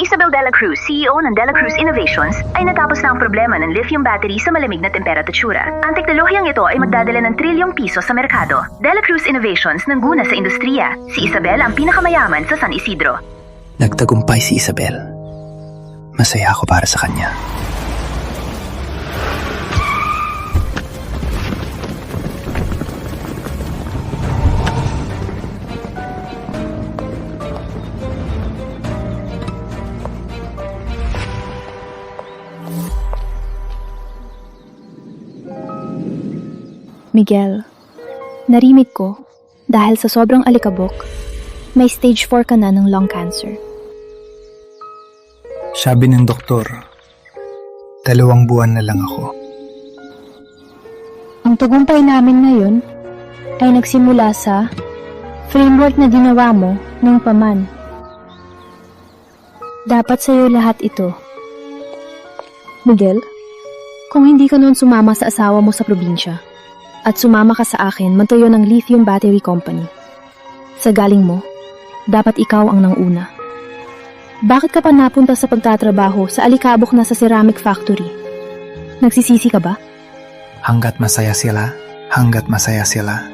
Isabel Dela Cruz, CEO ng Dela Cruz Innovations, ay natapos na ang problema ng lithium battery sa malamig na temperatura. Ang teknolohiyang ito ay magdadala ng trilyong piso sa merkado. Dela Cruz Innovations nangguna sa industriya. Si Isabel ang pinakamayaman sa San Isidro. Nagtagumpay si Isabel. Masaya ako para sa kanya. Miguel, narimig ko, dahil sa sobrang alikabok, may stage 4 ka na ng lung cancer. Sabi ng doktor, 2 buwan na lang ako. Ang tagumpay namin ngayon ay nagsimula sa framework na ginawa mo ng paman. Dapat sa'yo lahat ito. Miguel, kung hindi ka noon sumama sa asawa mo sa probinsya, at sumama ka sa akin magtayo ng lithium battery company. Sa galing mo, dapat ikaw ang nanguna. Bakit ka pa napunta sa pagtatrabaho sa alikabok na sa ceramic factory? Nagsisisi ka ba? Hanggat masaya sila,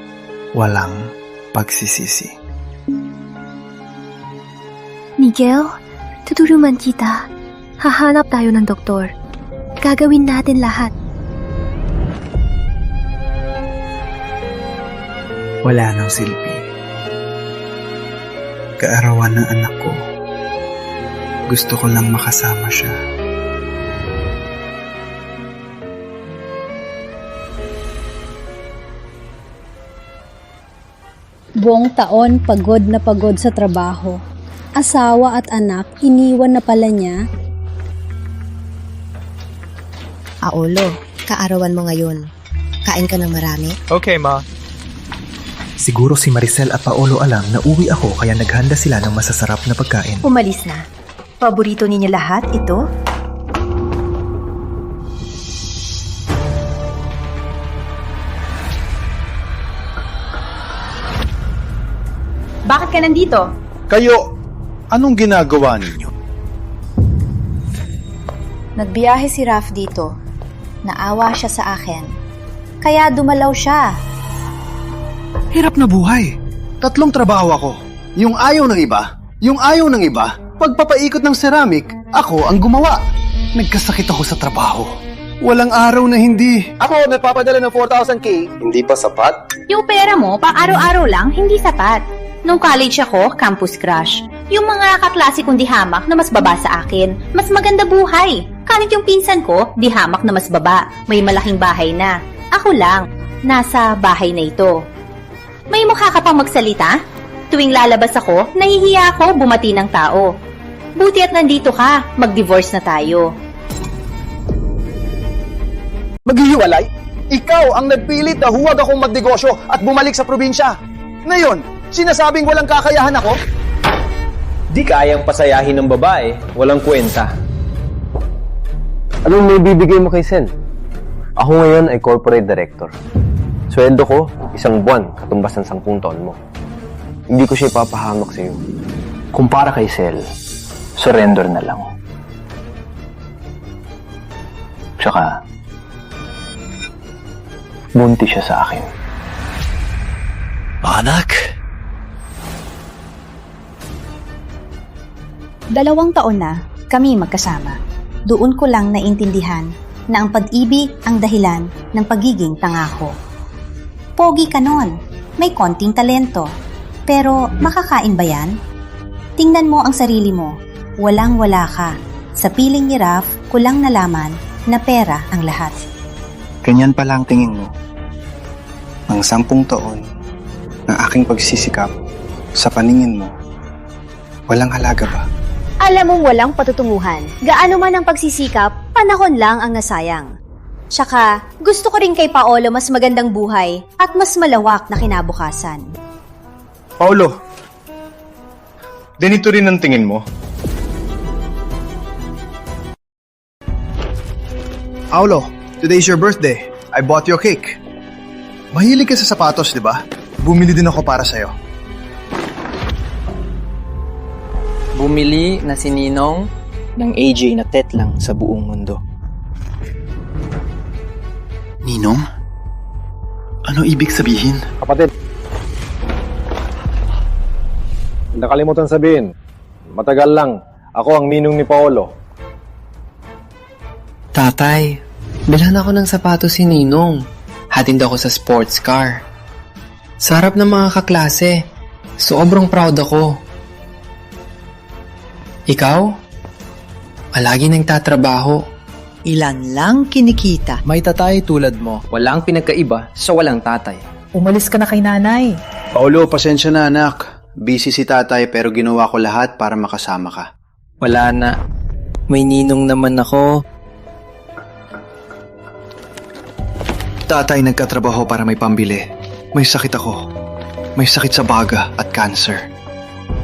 walang pagsisisi. Miguel, tutulungan kita. Hahanap tayo ng doktor. Gagawin natin lahat. Wala nang silbi. Kaarawan ng anak ko. Gusto ko lang makasama siya. Buong taon pagod na pagod sa trabaho. Asawa at anak iniwan na pala niya. Paolo, kaarawan mo ngayon. Kain ka ng marami? Okay, Ma. Siguro si Maricel at Paolo alam na uwi ako kaya naghanda sila ng masasarap na pagkain. Umalis na. Paborito ninyo lahat ito? Bakit ka nandito? Kayo, anong ginagawa ninyo? Nagbiyahe si Raf dito. Naawa siya sa akin. Kaya dumalaw siya. Hirap na buhay. 3 trabaho ako. Yung ayaw ng iba, pagpapaikot ng ceramic, ako ang gumawa. Nagkasakit ako sa trabaho. Walang araw na hindi. Ako, nagpapadala ng 4,000K. Hindi pa sapat? Yung pera mo, pang araw-araw lang, hindi sapat. Nung college ako, campus crush. Yung mga kaklase kong dihamak na mas baba sa akin, mas maganda buhay. Kahit yung pinsan ko, dihamak na mas baba. May malaking bahay na. Ako lang, nasa bahay na ito. May mukha ka pang magsalita? Tuwing lalabas ako, nahihiya ako bumati ng tao. Buti at nandito ka, mag-divorce na tayo. Maghihiwalay? Ikaw ang nagpilit na huwag akong magnegosyo at bumalik sa probinsya. Ngayon, sinasabing walang kakayahan ako? Di kayang pasayahin ng babae, walang kwenta. Anong may bibigay mo kay Sen? Ako ngayon ay corporate director. Sweldo ko, 1 buwan, katumbas ng 10 taon mo. Hindi ko siya ipapahamak sa'yo. Kung para kay Sel, surrender na lang. Tsaka, bunti siya sa akin. Anak? 2 taon na kami magkasama. Doon ko lang naintindihan na ang pag-ibig ang dahilan ng pagiging tanga ko. Pogi ka nun, may konting talento. Pero makakain ba yan? Tingnan mo ang sarili mo, walang-wala ka. Sa piling ni Raf, ko lang nalaman na pera ang lahat. Ganyan pala ang tingin mo. Ang 10 taon ng aking pagsisikap sa paningin mo, walang halaga ba? Alam mong walang patutunguhan. Gaano man ang pagsisikap, panahon lang ang nasayang. Tsaka, gusto ko rin kay Paolo mas magandang buhay at mas malawak na kinabukasan. Paolo, ganito rin ang tingin mo? Paolo, today's your birthday. I bought you a cake. Mahilig ka sa sapatos, di ba? Bumili din ako para sa'yo. Bumili na si Ninong ng AJ na tetlang sa buong mundo. Ninong? Ano ibig sabihin? Kapatid, nakalimutan sabihin, matagal lang, ako ang ninong ni Paolo. Tatay, bilhan ako ng sapatos si Ninong. Hatid ako sa sports car. Sa harap ng mga kaklase, sobrang proud ako. Ikaw? Palagi nagtatrabaho. Ilan lang kinikita. May tatay tulad mo. Walang pinagkaiba sa walang tatay. Umalis ka na kay nanay. Paolo, pasensya na anak. Busy si tatay pero ginawa ko lahat para makasama ka. Wala na. May ninong naman ako. Tatay nagkatrabaho para may pambili. May sakit ako. May sakit sa baga at cancer.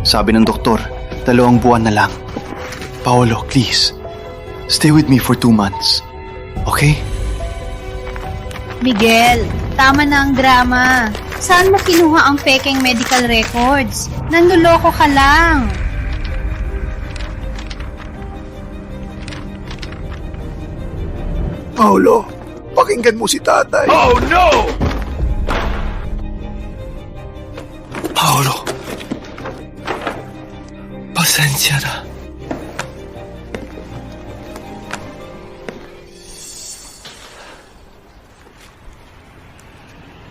Sabi ng doktor, 2 buwan na lang. Paolo, please. Stay with me for 2 months. Okay? Miguel, tama na ang drama. Saan mo kinuha ang pekeng medical records? Nanluloko ka lang. Paolo, pakinggan mo si tatay. Oh no! Paolo. Pasensya na.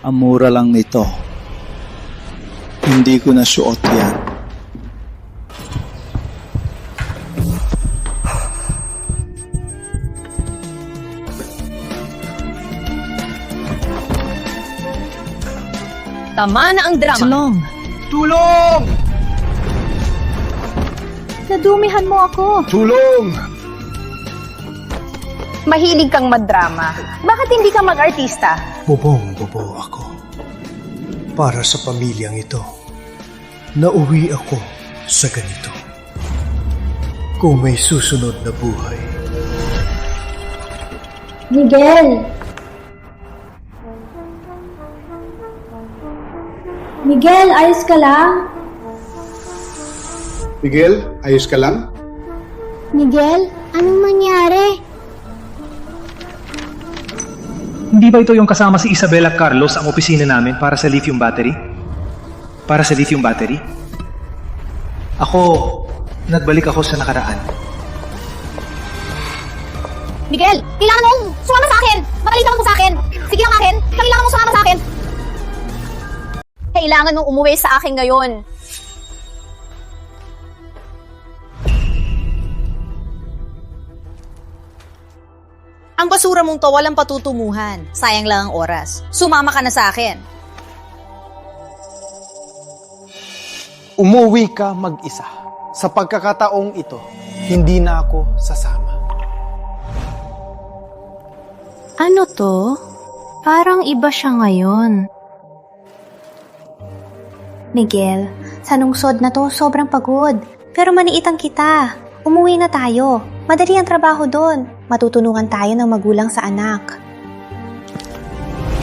Ang mura lang nito. Hindi ko na suot yan. Tama na ang drama. Tulong. Tulong! Nadumihan mo ako. Tulong! Mahilig kang madrama. Bakit hindi ka mag-artista? Bubong-bubo ako. Para sa pamilyang ito, nauwi ako sa ganito. Kung may susunod na buhay. Miguel! Miguel, ayos ka lang? Miguel, ayos ka lang? Miguel, anong nangyari? Hindi ba ito yung kasama si Isabel at Carlos ang opisina namin para sa lithium battery? Para sa lithium battery? Nagbalik ako sa nakaraan. Miguel, kailangan mong sumama sa akin! Makalitan mo sa akin! Sige lang akin! Kailangan mong sumama sa akin! Kailangan mong umuwi sa akin ngayon. Ang basura mong to walang patutunguhan. Sayang lang ang oras. Sumama ka na sa akin. Umuwi ka mag-isa. Sa pagkakataong ito, hindi na ako sasama. Ano to? Parang iba siya ngayon. Miguel, sa lungsod na to, sobrang pagod. Pero maniitang kita. Umuwi na tayo. Madali ang trabaho doon. Matutulungan tayo ng magulang sa anak.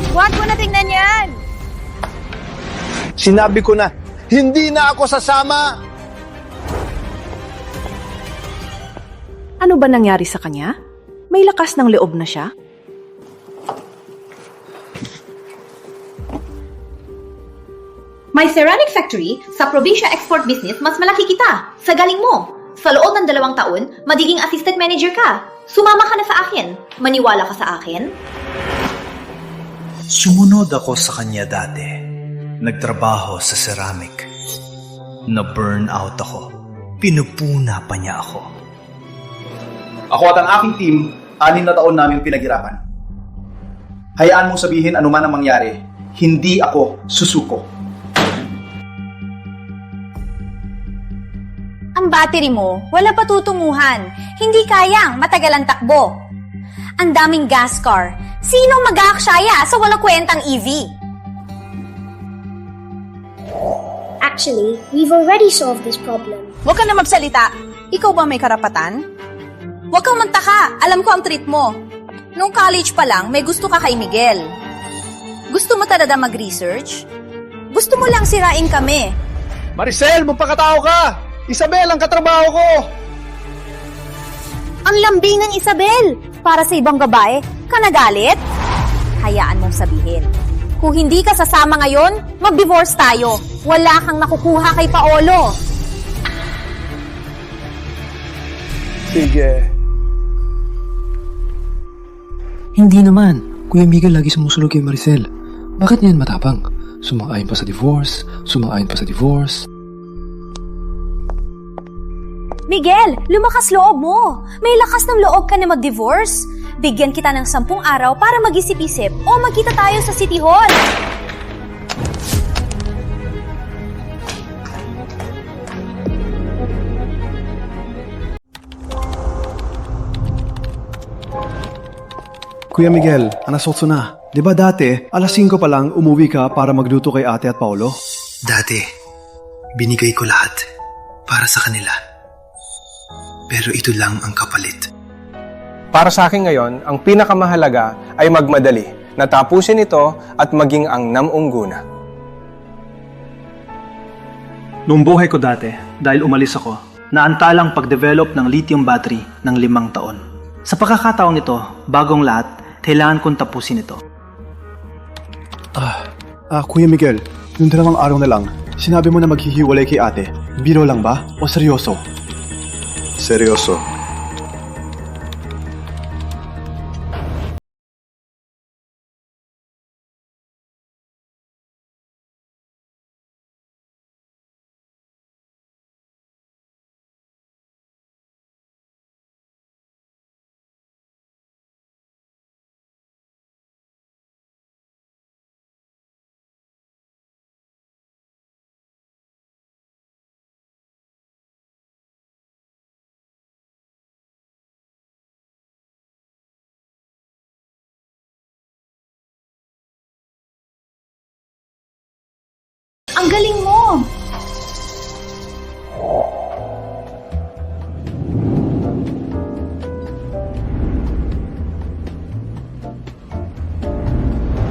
Huwag mo na tingnan yan! Sinabi ko na, hindi na ako sasama! Ano ba nangyari sa kanya? May lakas ng loob na siya? May ceramic factory sa probinsya export business, mas malaki kita. Sa galing mo. Sa loob ng 2 taon, magiging assistant manager ka. Sumama ka na sa akin. Maniwala ka sa akin? Sumunod ako sa kanya dati. Nagtrabaho sa ceramic. Na-burn out ako. Pinupuna pa niya ako. Ako at ang aking team, 6 na taon namin pinaghirapan. Hayaan mong sabihin anuman ang mangyari, hindi ako susuko. Ang battery mo, wala patutunguhan. Hindi kayang matagal ang takbo. Ang daming gas car. Sino mag-aaksaya sa walang kwentang EV? Actually, we've already solved this problem. Huwag ka na magsalita. Ikaw ba may karapatan? Huwag kang magtaka. Alam ko ang trip mo. Nung college pa lang, may gusto ka kay Miguel. Gusto mo talaga mag-research? Gusto mo lang sirain kami. Maricel, magpakatao ka! Isabel, ang katrabaho ko! Ang lambingan, Isabel! Para sa ibang babae, ka nagalit? Hayaan mong sabihin. Kung hindi ka sasama ngayon, mag-divorce tayo. Wala kang nakukuha kay Paolo. Sige. Hindi naman. Kuya Miguel lagi sumusunod kay Maricel. Bakit niyan matapang? Sumang-ayon pa sa divorce, sumang-ayon pa sa divorce. Miguel, lumakas loob mo. May lakas ng loob ka na mag-divorce. Bigyan kita ng 10 araw para mag-isip-isip o magkita tayo sa City Hall. Kuya Miguel, alas 8 na. Di ba dati, alas 5 pa lang umuwi ka para magluto kay ate at Paolo? Dati, binigay ko lahat para sa kanila. Pero ito lang ang kapalit. Para sa akin ngayon, ang pinakamahalaga ay magmadali, natapusin ito at maging ang namungguna. Noong buhay ko dati, dahil umalis ako, naantalang pag-develop ng lithium battery ng 5 taon. Sa pagkakataong ito, bagong lahat, kailangan kong tapusin ito. Kuya Miguel, yung 2 araw na lang, sinabi mo na maghihiwalay kay ate. Biro lang ba? O seryoso? Seryoso. Ang galing mo!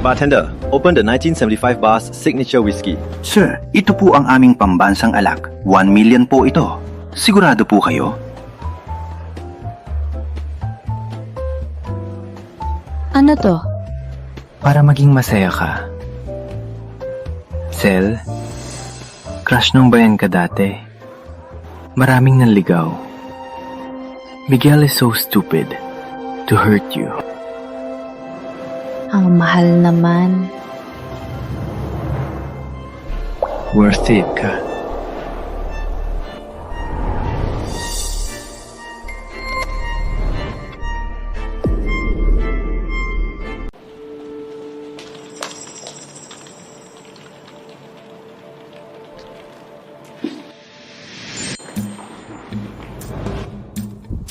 Bartender, open the 1975 Bar's signature whiskey. Sir, ito po ang aming pambansang alak. 1 million po ito. Sigurado po kayo? Ano to? Para maging masaya ka. Sel, crush nung bayan ka dati. Maraming nanligaw. Miguel is so stupid to hurt you. Ang mahal naman. Worth it ka.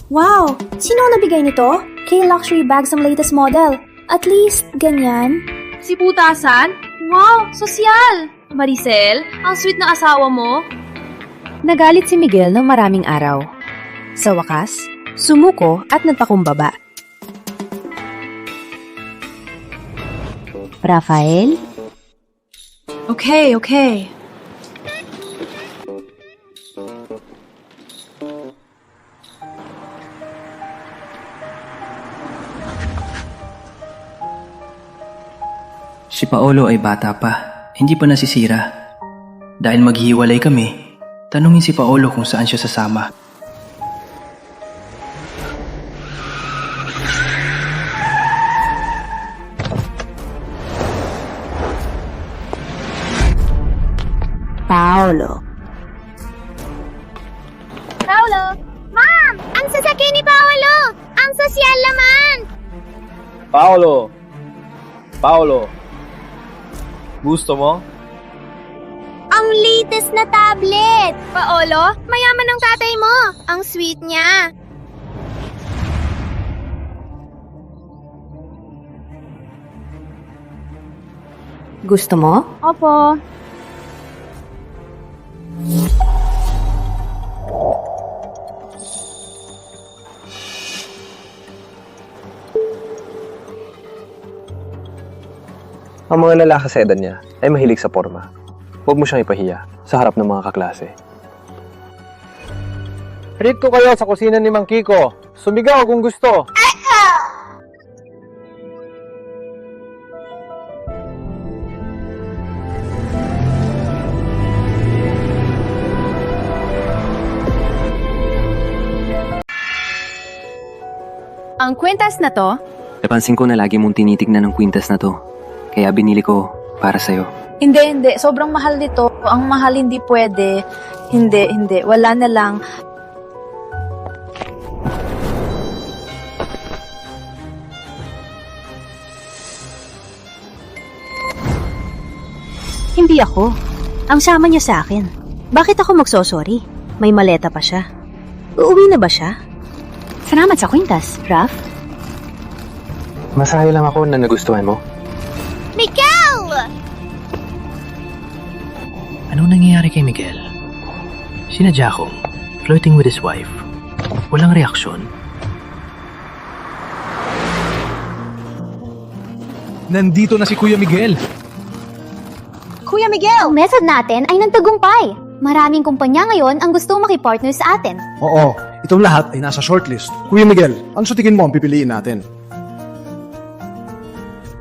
Wow! Sino ang nabigay nito? K-Luxury Bags ang latest model. At least, ganyan. Si Putasan? Wow! Sosyal! Maricel, ang sweet na asawa mo. Nagalit si Miguel ng maraming araw. Sa wakas, sumuko at nagpakumbaba. Rafael? Okay. Si Paolo ay bata pa, hindi pa nasisira. Dahil maghihiwalay kami, tanungin si Paolo kung saan siya sasama. Paolo. Paolo! Ma'am! Ang sasakyan ni Paolo! Ang sosyal naman! Paolo! Gusto mo? Ang latest na tablet! Paolo, mayaman ang tatay mo. Ang sweet niya. Gusto mo? Opo. Ang mga lalaki sa edad niya ay mahilig sa porma. Huwag mo siyang ipahiya sa harap ng mga kaklase. Treat ko kayo sa kusina ni Mang Kiko. Sumigaw kung gusto. Ang kwintas na to, Napansin ko na lagi mong tinitignan ng kwintas na to. Kaya binili ko para sa'yo. Hindi. Sobrang mahal nito. Ang mahal hindi pwede. Hindi. Wala na lang. Hindi ako. Ang sama niya sa akin. Bakit ako magsosorry? May maleta pa siya. Uuwi na ba siya? Salamat sa kwintas, Raf. Masayo lang ako na nagustuhan mo. Miguel! Anong nangyayari kay Miguel? Sinadya ko, flirting with his wife. Walang reaksyon. Nandito na si Kuya Miguel. Kuya Miguel! Ang method natin ay nagtagumpay. Maraming kumpanya ngayon ang gusto makipartner sa atin. Oo, itong lahat ay nasa shortlist. Kuya Miguel, ano sa tingin mo ang pipiliin natin?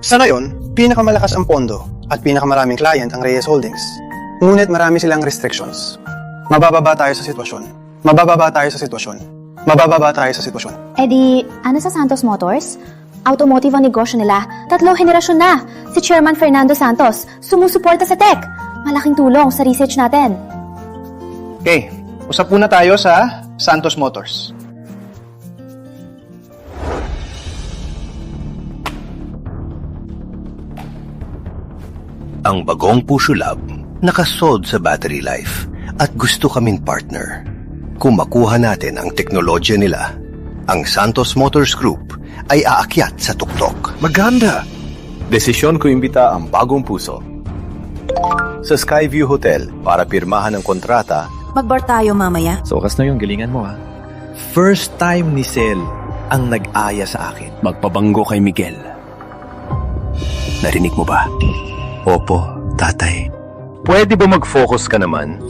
Sa ngayon, pinakamalakas ang pondo at pinakamaraming client ang Reyes Holdings. Ngunit marami silang restrictions. Mabababa tayo sa sitwasyon. E di, ano sa Santos Motors? Automotive ang negosyo nila. 3 henerasyon na. Si Chairman Fernando Santos, sumusuporta sa tech. Malaking tulong sa research natin. Okay, usap muna tayo sa Santos Motors. Ang bagong Pusho Lab, nakasold sa battery life at gusto kaming partner. Kung makuha natin ang teknolohiya nila, ang Santos Motors Group ay aakyat sa tuktok. Maganda! Desisyon ko imbita ang bagong puso sa Skyview Hotel para pirmahan ng kontrata. Mag-bar tayo mamaya. Sokas na yung galingan mo, ha? First time ni Sel ang nag-aya sa akin. Magpabanggo kay Miguel. Narinig mo ba? Opo, tatay. Pwede ba mag-focus ka naman?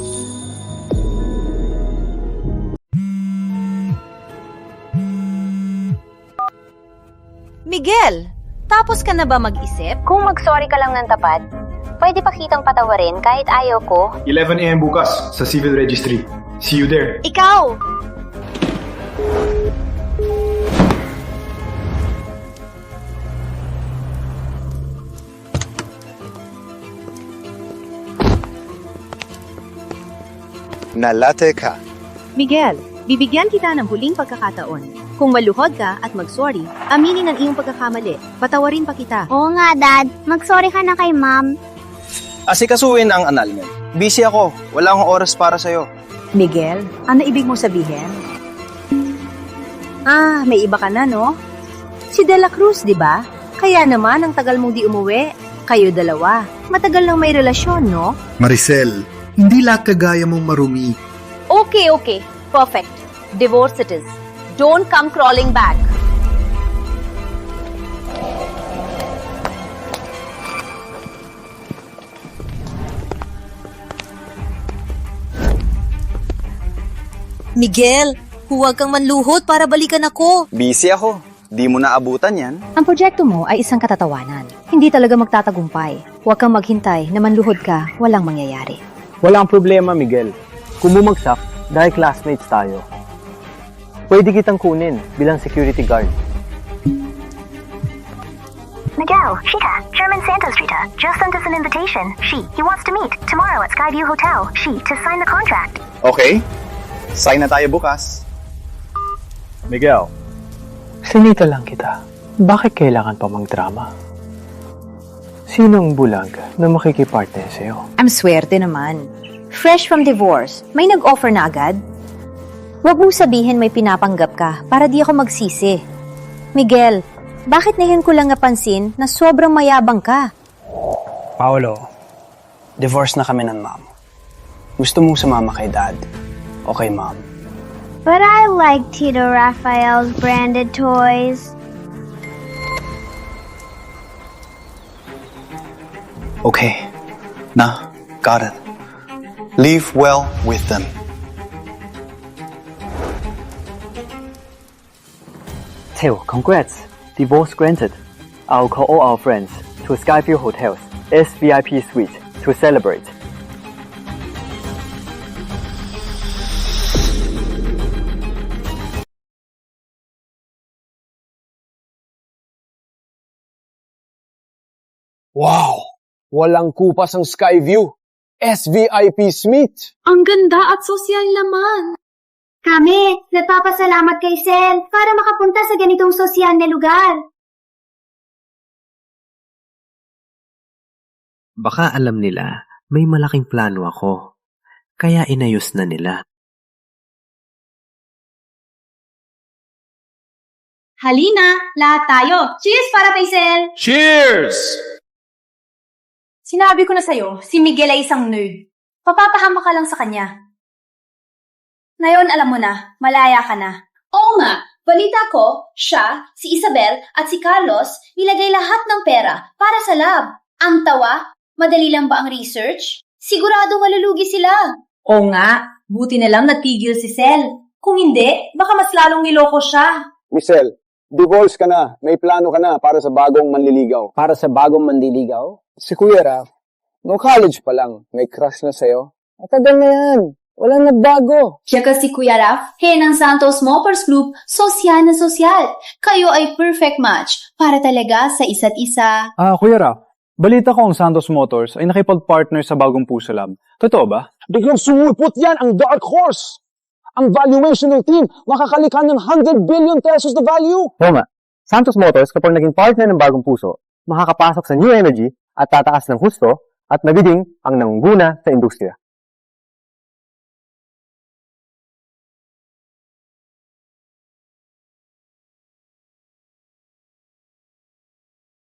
Miguel, tapos ka na ba mag-isip? Kung mag-sorry ka lang ng tapat, pwede pa kitang patawarin kahit ayaw ko. 11 a.m. bukas sa Civil Registry. See you there. Ikaw! Nalate ka. Miguel, bibigyan kita ng huling pagkakataon. Kung maluhod ka at mag-sorry, aminin ang iyong pagkakamali. Patawarin pa kita. Oo nga, Dad. Mag-sorry ka na kay Mom. Asikasuhin ang annulment. Busy ako. Wala akong oras para sa'yo. Miguel, ano ibig mo sabihin? May iba ka na, no? Si De La Cruz, di ba? Kaya naman, ang tagal mong di umuwi. Kayo dalawa. Matagal lang may relasyon, no? Maricel, hindi lahat kagaya mong marumi. Okay. Perfect. Divorce it is. Don't come crawling back. Miguel, huwag kang manluhod para balikan ako. Busy ako. Di mo naabutan yan. Ang proyekto mo ay isang katatawanan. Hindi talaga magtatagumpay. Huwag kang maghintay na manluhod ka, walang mangyayari. Walang problema, Miguel. Kung bumagsak, dahil classmates tayo. Pwede kitang kunin bilang security guard. Miguel, Shika, Chairman Santos Rita, just sent us an invitation. He wants to meet tomorrow at Skyview Hotel. To sign the contract. Okay. Sign na tayo bukas. Miguel. Sinita lang kita. Bakit kailangan pa magdrama? Sinong bulag na makikipartner sa'yo? Ang swerte naman. Fresh from divorce, may nag-offer na agad? Huwag mong sabihin may pinapanggap ka para di ako magsisi. Miguel, bakit ngayon ko lang napansin na sobrang mayabang ka? Paolo, divorce na kami ng mom. Gusto mong sumama kay dad o kay mom? But I like Tito Raphael's branded toys. Okay. Na, got it. Leave well with them. Theo, congrats. Divorce granted. I'll call all our friends to Skyview Hotels SVIP Suite to celebrate. Wow! Walang kupas ang Skyview. SVIP Suite. Ang ganda at sosyal naman. Kami, nagpapasalamat kay Sel para makapunta sa ganitong sosyal na lugar. Baka alam nila may malaking plano ako, kaya inayos na nila. Halina, lahat tayo. Cheers para kay Sel! Cheers! Sinabi ko na sa'yo, si Miguel ay isang nerd. Papapahamak ka lang sa kanya. Ngayon alam mo na, malaya ka na. Oo nga, balita ko, siya, si Isabel at si Carlos nilagay lahat ng pera para sa lab. Ang tawa, madali lang ba ang research? Sigurado malulugi sila. Oo nga, buti na lang natigil si Sel. Kung hindi, baka mas lalong niloko siya. Michelle, divorce ka na. May plano ka na para sa bagong manliligaw. Para sa bagong manliligaw? Si Kuya Raf, no college pa lang, may crush na sa'yo. Matagal na yan. Walang nagbago. Siya kasi Kuya Raf, ng Santos Motors Group, sosyal na sosyal. Kayo ay perfect match para talaga sa isa't isa. Kuya Raf, balita ko ang Santos Motors ay nakipag-partner sa Bagong Puso Lab. Totoo ba? Biglang sumulpot yan ang Dark Horse. Ang valuation ng team, makakalikha ng 100 billion pesos na value. Oo nga, Santos Motors kapag naging partner ng Bagong Puso, makakapasok sa new energy at tataas ng husto at nagiging ang nangungguna sa industriya.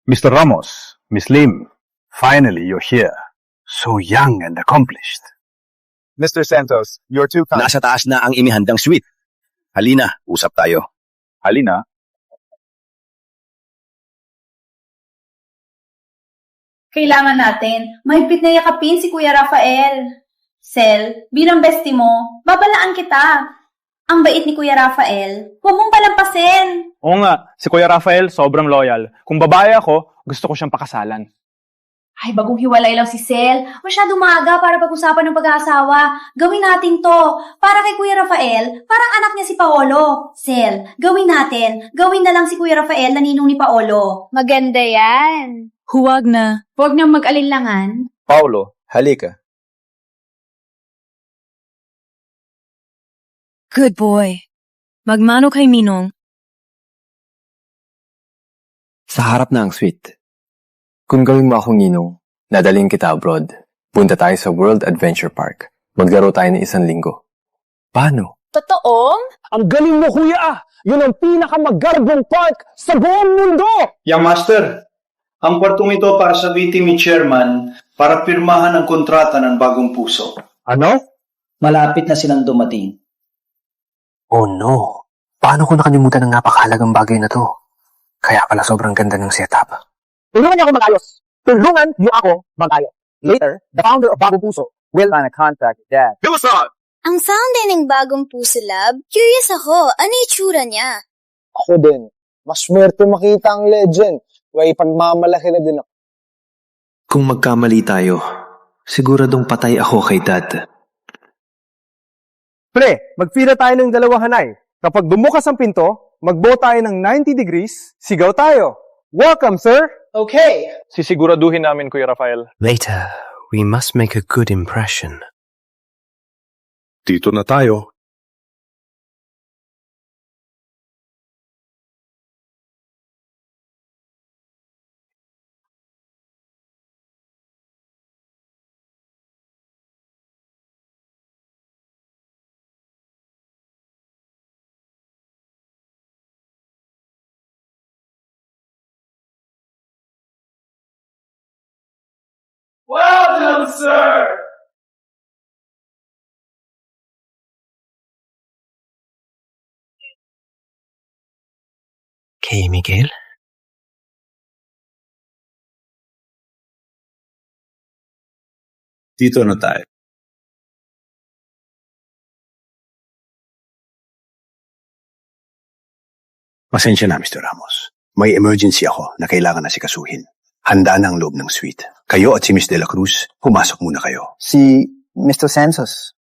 Mr. Ramos, Miss Lim, finally you're here. So young and accomplished. Mr. Santos, you're too kind. Nasa taas na ang inihandang suite. Halina, usap tayo. Halina? Kailangan natin, mahigpit na yakapin si Kuya Rafael. Sel, bilang bestie mo, babalaan kita. Ang bait ni Kuya Rafael, huwag mong palampasin. Oo nga, si Kuya Rafael sobrang loyal. Kung babae ako, gusto ko siyang pakasalan. Ay, bagong hiwalay lang si Sel. Masyadong maaga para pag-usapan ng pag-aasawa. Gawin natin to. Para kay Kuya Rafael, parang anak niya si Paolo. Sel, gawin natin. Gawin na lang si Kuya Rafael na ninong ni Paolo. Maganda yan. Huwag na. Huwag niyang mag-alinlangan. Paolo, halika. Good boy. Magmano kay Minong. Sa harap na ang suite. Kung gawin mo akong ninong, nadaling kita abroad. Punta tayo sa World Adventure Park. Maglaro tayo ng 1 linggo. Paano? Totoo? Ang galing mo, kuya! Yun ang pinakamagarbong park sa buong mundo! Young Master, ang kwartong ito para sa meeting ni Chairman para pirmahan ang kontrata ng Bagong Puso. Ano? Malapit na silang dumating. Oh no. Paano ko nakalimutan ang napakahalagang bagay na to? Kaya pala sobrang ganda ng setup. Tulungan niyo ako mag-ayos. Tulungan niyo ako mag-ayos. Later, the founder of Bagong Puso will sign a contract with Dad. Ang founder ng Bagong Puso Lab, curious ako, ano yung tsura niya? Ako din. Mas swerte makita ang legend. May pagmamalaki na din ako. Kung magkamali tayo, siguradong patay ako kay Dad. Pre, magpila tayo ng 2 hanay. Kapag bumukas ang pinto, magbo tayo ng 90 degrees, sigaw tayo. Welcome, sir! Okay. Sisiguraduhin namin, Kuya Rafael. Later, we must make a good impression. Dito na tayo. Welcome, sir! Kay Miguel? Dito na tayo. Pasensya na, Mr. Ramos. May emergency ako na kailangan na sikasuhin. Handa na ang loob ng suite. Kayo at si Miss De La Cruz, pumasok muna kayo. Si Mr. Census.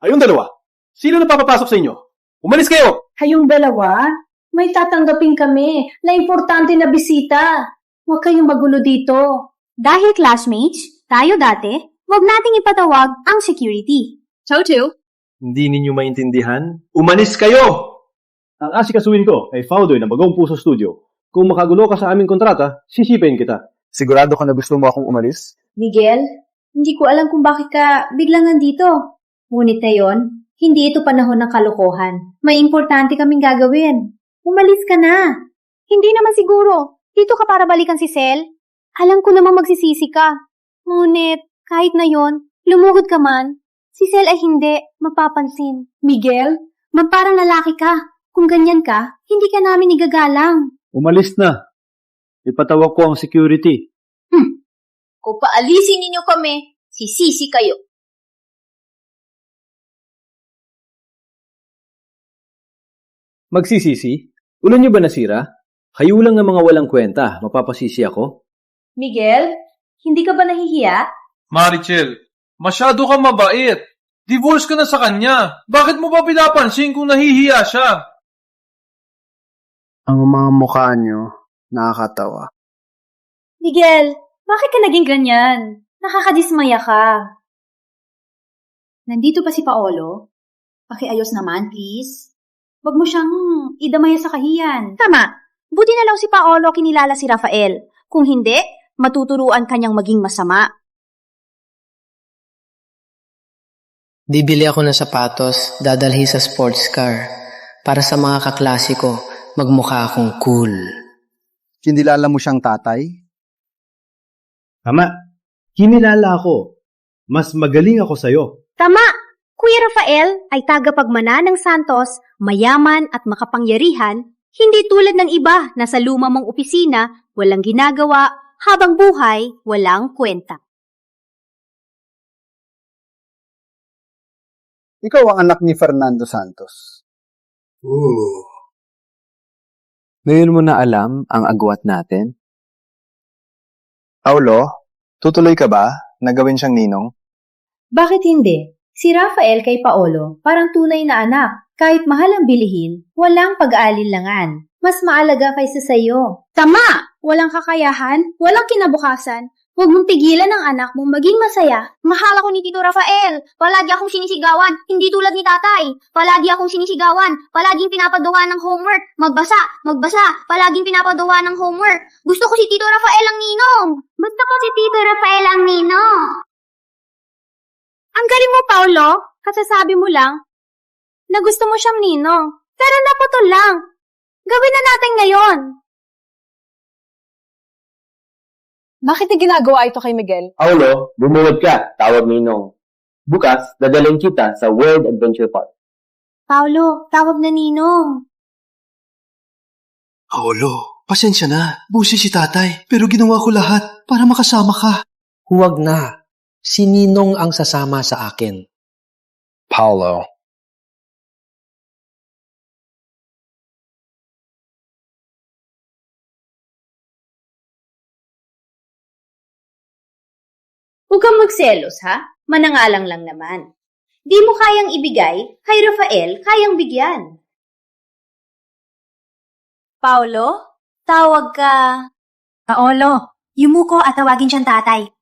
Ayun dalawa. Sino na papapasok sa inyo? Umalis kayo! Kayong dalawa? May tatanggapin kami na importante na bisita. Huwag kayong magulo dito. Dahil classmates, tayo dati, huwag nating ipatawag ang security. Toto? Hindi ninyo maintindihan? Umalis kayo! Ang asikasuhin ko ay founder ng Bagong Puso Studio. Kung makagulo ka sa aming kontrata, sisipin kita. Sigurado ka na gusto mo akong umalis? Miguel, hindi ko alam kung bakit ka biglang nandito. Ngunit ngayon, hindi ito panahon ng kalokohan. May importante kaming gagawin. Umalis ka na. Hindi naman siguro. Dito ka para balikan si Sel? Alam ko namang magsisisi ka. Ngunit, kahit na yon, lumuhod ka man, si Sel ay hindi mapapansin. Miguel, parang lalaki ka. Kung ganyan ka, hindi ka namin igagalang. Umalis na. Ipatawag ko ang security. Kung paalisin ninyo kami, sisisi kayo. Magsisisi? Ulo niyo ba nasira? Kayo lang ng mga walang kwenta. Mapapasisi ako? Miguel, hindi ka ba nahihiya? Marichel, masyado kang mabait. Divorce ka na sa kanya. Bakit mo ba pinapansin kung nahihiya siya? Ang mga mukha niyo, nakakatawa. Miguel, bakit ka naging ganyan? Nakakadismaya ka. Nandito pa si Paolo? Pakiayos naman, please. Huwag mo siyang idamaya sa kahiyan. Tama. Buti na lang si Paolo kinilala si Rafael. Kung hindi, matuturuan kanyang maging masama. Bibili ako ng sapatos, dadalhin sa sports car. Para sa mga kaklase ko, magmukha akong cool. Kinilala mo siyang tatay? Tama. Kinilala ako. Mas magaling ako sa'yo. Tama! Kuya Rafael ay tagapagmana ng Santos, mayaman at makapangyarihan, hindi tulad ng iba na sa luma mong opisina, walang ginagawa, habang buhay, walang kwenta. Ikaw ang anak ni Fernando Santos. Ngayon mo na alam ang agwat natin? Paulo, tutuloy ka ba na gawin siyang ninong? Bakit hindi? Si Rafael kay Paolo, parang tunay na anak. Kahit mahal ang bilihin, walang pag-aalinlangan. Mas maalaga kaysa sa'yo. Tama! Walang kakayahan, walang kinabukasan. Huwag mong pigilan ang anak mong maging masaya. Mahal ako ni Tito Rafael. Palagi akong sinisigawan, hindi tulad ni tatay. Palagi akong sinisigawan, palaging pinapagawa ng homework. Magbasa, palaging pinapagawa ng homework. Gusto ko si Tito Rafael ang ninong. Gusto ko si Tito Rafael ang ninong. Ang galing mo, Paulo. Kasasabi mo lang na gusto mo siyang ninong. Pero naputol lang. Gawin na natin ngayon. Bakit na ginagawa ito kay Miguel? Paulo, bumuwad ka. Tawag ninong. Bukas, dadalhin kita sa World Adventure Park. Paulo, tawag na ninong. Paulo, pasensya na. Busi si tatay. Pero ginawa ko lahat para makasama ka. Huwag na. Si Ninong ang sasama sa akin. Paulo. Huwag kang magselos, ha? Manangalang lang naman. Di mo kayang ibigay, kay Rafael kayang bigyan. Paulo, tawag ka. Paolo, yumuko at tawagin siyang tatay.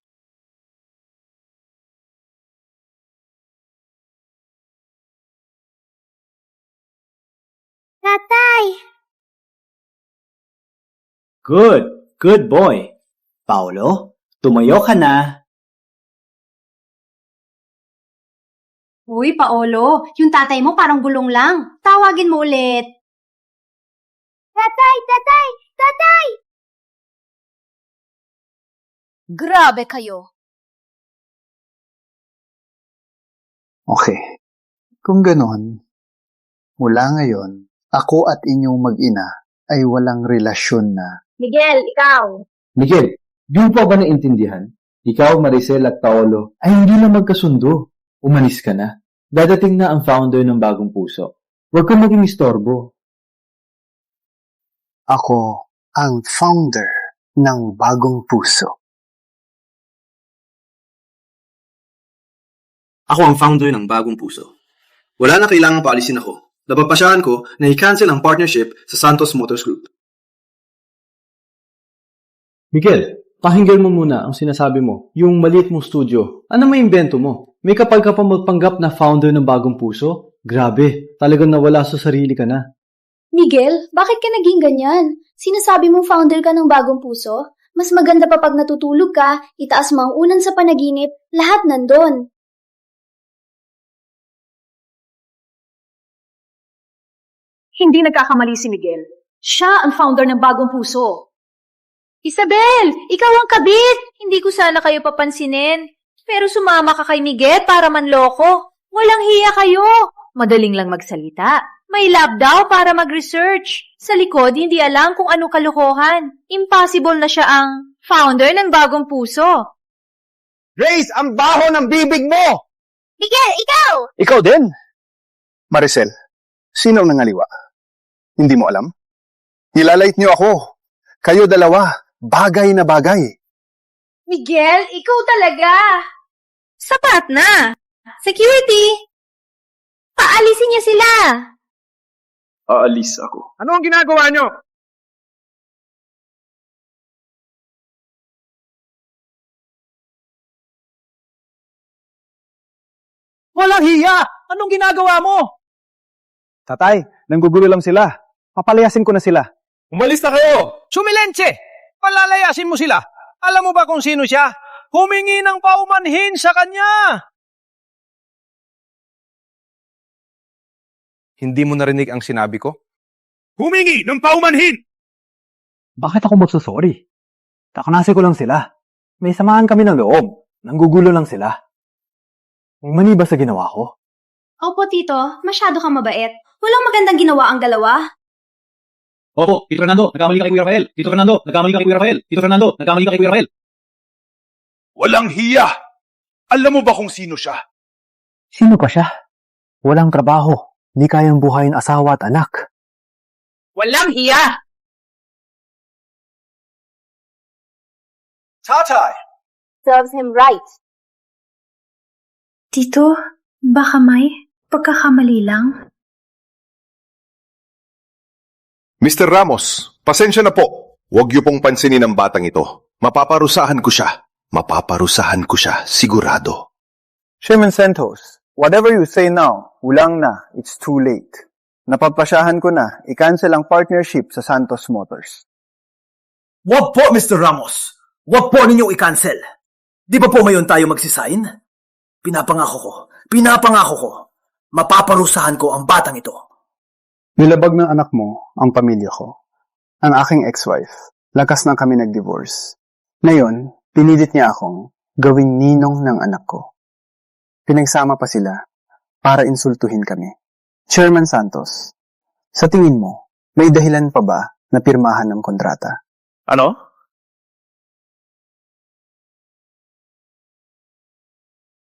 Tatay! Good boy. Paulo, tumayo ka na. Uy, Paolo, yung tatay mo parang gulong lang. Tawagin mo ulit. Tatay! Grabe kayo. Okay. Kung ganon, mula ngayon, ako at inyong mag-ina ay walang relasyon na. Miguel, ikaw. Miguel, di mo pa ba naintindihan? Ikaw, Maricel at Paolo ay hindi na magkasundo. Umalis ka na. Dadating na ang founder ng Bagong Puso. Huwag kang maging istorbo. Ako ang founder ng Bagong Puso. Ako ang founder ng Bagong Puso. Wala na kailangang paalisin ako. Napagpasyahan ko na i-cancel ang partnership sa Santos Motors Group. Miguel, pakinggan mo muna ang sinasabi mo, yung maliit mong studio. Ano may imbento mo? May kapal ka pa magpanggap na founder ng Bagong Puso? Grabe, talagang nawala sa sarili ka na. Miguel, bakit ka naging ganyan? Sinasabi mong founder ka ng Bagong Puso? Mas maganda pa pag natutulog ka, itaas mo ang unan sa panaginip, lahat nandun. Hindi nagkakamali si Miguel. Siya ang founder ng Bagong Puso. Isabel, ikaw ang kabit! Hindi ko sana kayo papansinin. Pero sumama ka kay Miguel para manloko. Walang hiya kayo. Madaling lang magsalita. May lab daw para mag-research. Sa likod, hindi alam kung anong kalokohan. Impossible na siya ang founder ng Bagong Puso. Grace, ang baho ng bibig mo! Miguel, ikaw! Ikaw din? Maricel, sino ang nangaliwa? Hindi mo alam? Nilalait niyo ako. Kayo dalawa, bagay na bagay. Miguel, ikaw talaga. Sapat na. Security! Paalisin niya sila. Aalis ako. Ano ang ginagawa niyo? Walang hiya! Anong ginagawa mo? Tatay, nanggugulo lang sila. Papalayasin ko na sila. Umalis na kayo! Sumilense! Palalayasin mo sila. Alam mo ba kung sino siya? Humingi ng paumanhin sa kanya! Hindi mo narinig ang sinabi ko? Humingi ng paumanhin! Bakit ako magsusorry? Takanasi ko lang sila. May samahan kami ng loob. Nanggugulo lang sila. Mani ba sa ginawa ko? Opo, Tito. Masyado kang mabait. Walang magandang ginawa ang dalawa. Opo, Tito Fernando, nagkamali ka kay Kuya Rafael. Tito Fernando, nagkamali ka kay Kuya Rafael. Tito Fernando, nagkamali ka kay Kuya Rafael. Walang hiya! Alam mo ba kung sino siya? Sino pa siya? Walang trabaho. Di kayang buhayin asawa at anak. Walang hiya! Tatay! Serves him right. Tito, baka may pagkakamali lang? Mr. Ramos, pasensya na po. Huwag niyo pong pansinin ang batang ito. Mapaparusahan ko siya. Mapaparusahan ko siya, sigurado. Chairman Santos, whatever you say now, ulang na. It's too late. Napagpasyahan ko na, i-cancel ang partnership sa Santos Motors. Wag po, Mr. Ramos. Wag po ninyong i-cancel. Di ba po ngayon tayo magsisign? Pinapangako ko, mapaparusahan ko ang batang ito. Nilabag ng anak mo ang pamilya ko. Ang aking ex-wife. Lakas na kami nag-divorce. Ngayon, pinilit niya akong gawing ninong ng anak ko. Pinagsama pa sila para insultuhin kami. Chairman Santos, sa tingin mo, may dahilan pa ba na pirmahan ng kontrata? Ano?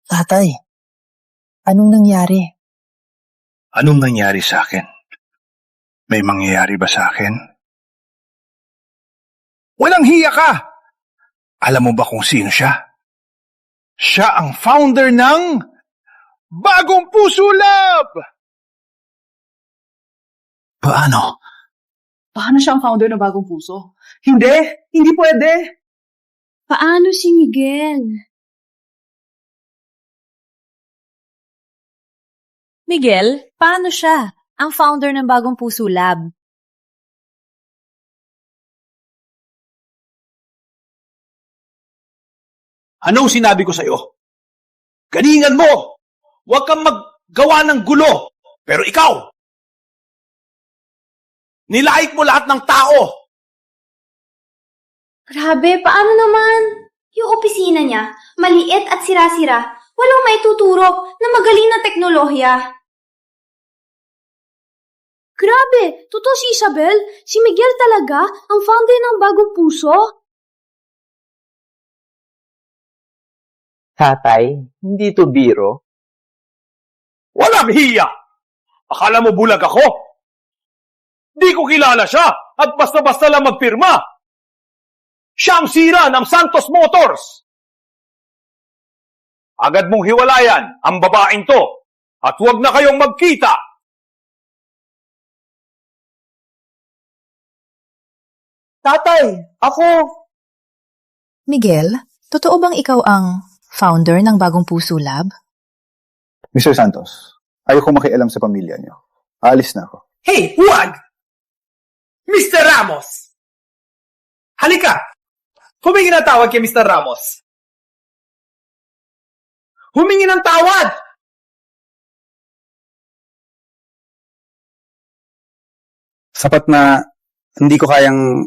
Tatay, anong nangyari? Anong nangyari sa akin? May mangyayari ba sa akin? Walang hiya ka! Alam mo ba kung sino siya? Siya ang founder ng Bagong Puso Lab! Paano? Paano siya ang founder ng Bagong Puso? Hindi! Hindi pwede! Paano si Miguel? Miguel, paano siya? Ang founder ng Bagong Puso Lab. Anong sinabi ko sa'yo? Galingan mo! Huwag kang maggawa ng gulo! Pero ikaw! Nilait mo lahat ng tao! Grabe, paano naman? Yung opisina niya, maliit at sira-sira. Walang maituturo na magaling na teknolohiya. Grabe, totoo si Isabel? Si Miguel talaga ang founder ng Bagong Puso? Tatay, hindi to biro. Walang hiya! Akala mo bulag ako? Di ko kilala siya at basta-basta lang magpirma. Siya ang sira ng Santos Motors. Agad mong hiwalayan ang babaeng to at huwag na kayong magkita. Tatay, ako. Miguel, totoo bang ikaw ang founder ng Bagong Puso Lab? Mr. Santos, ayoko makialam sa pamilya niyo. Aalis na ako. Hey, huwag! Mr. Ramos! Halika! Humingi ng tawad kay Mr. Ramos. Humingi ng tawad! Sapat na hindi ko kayang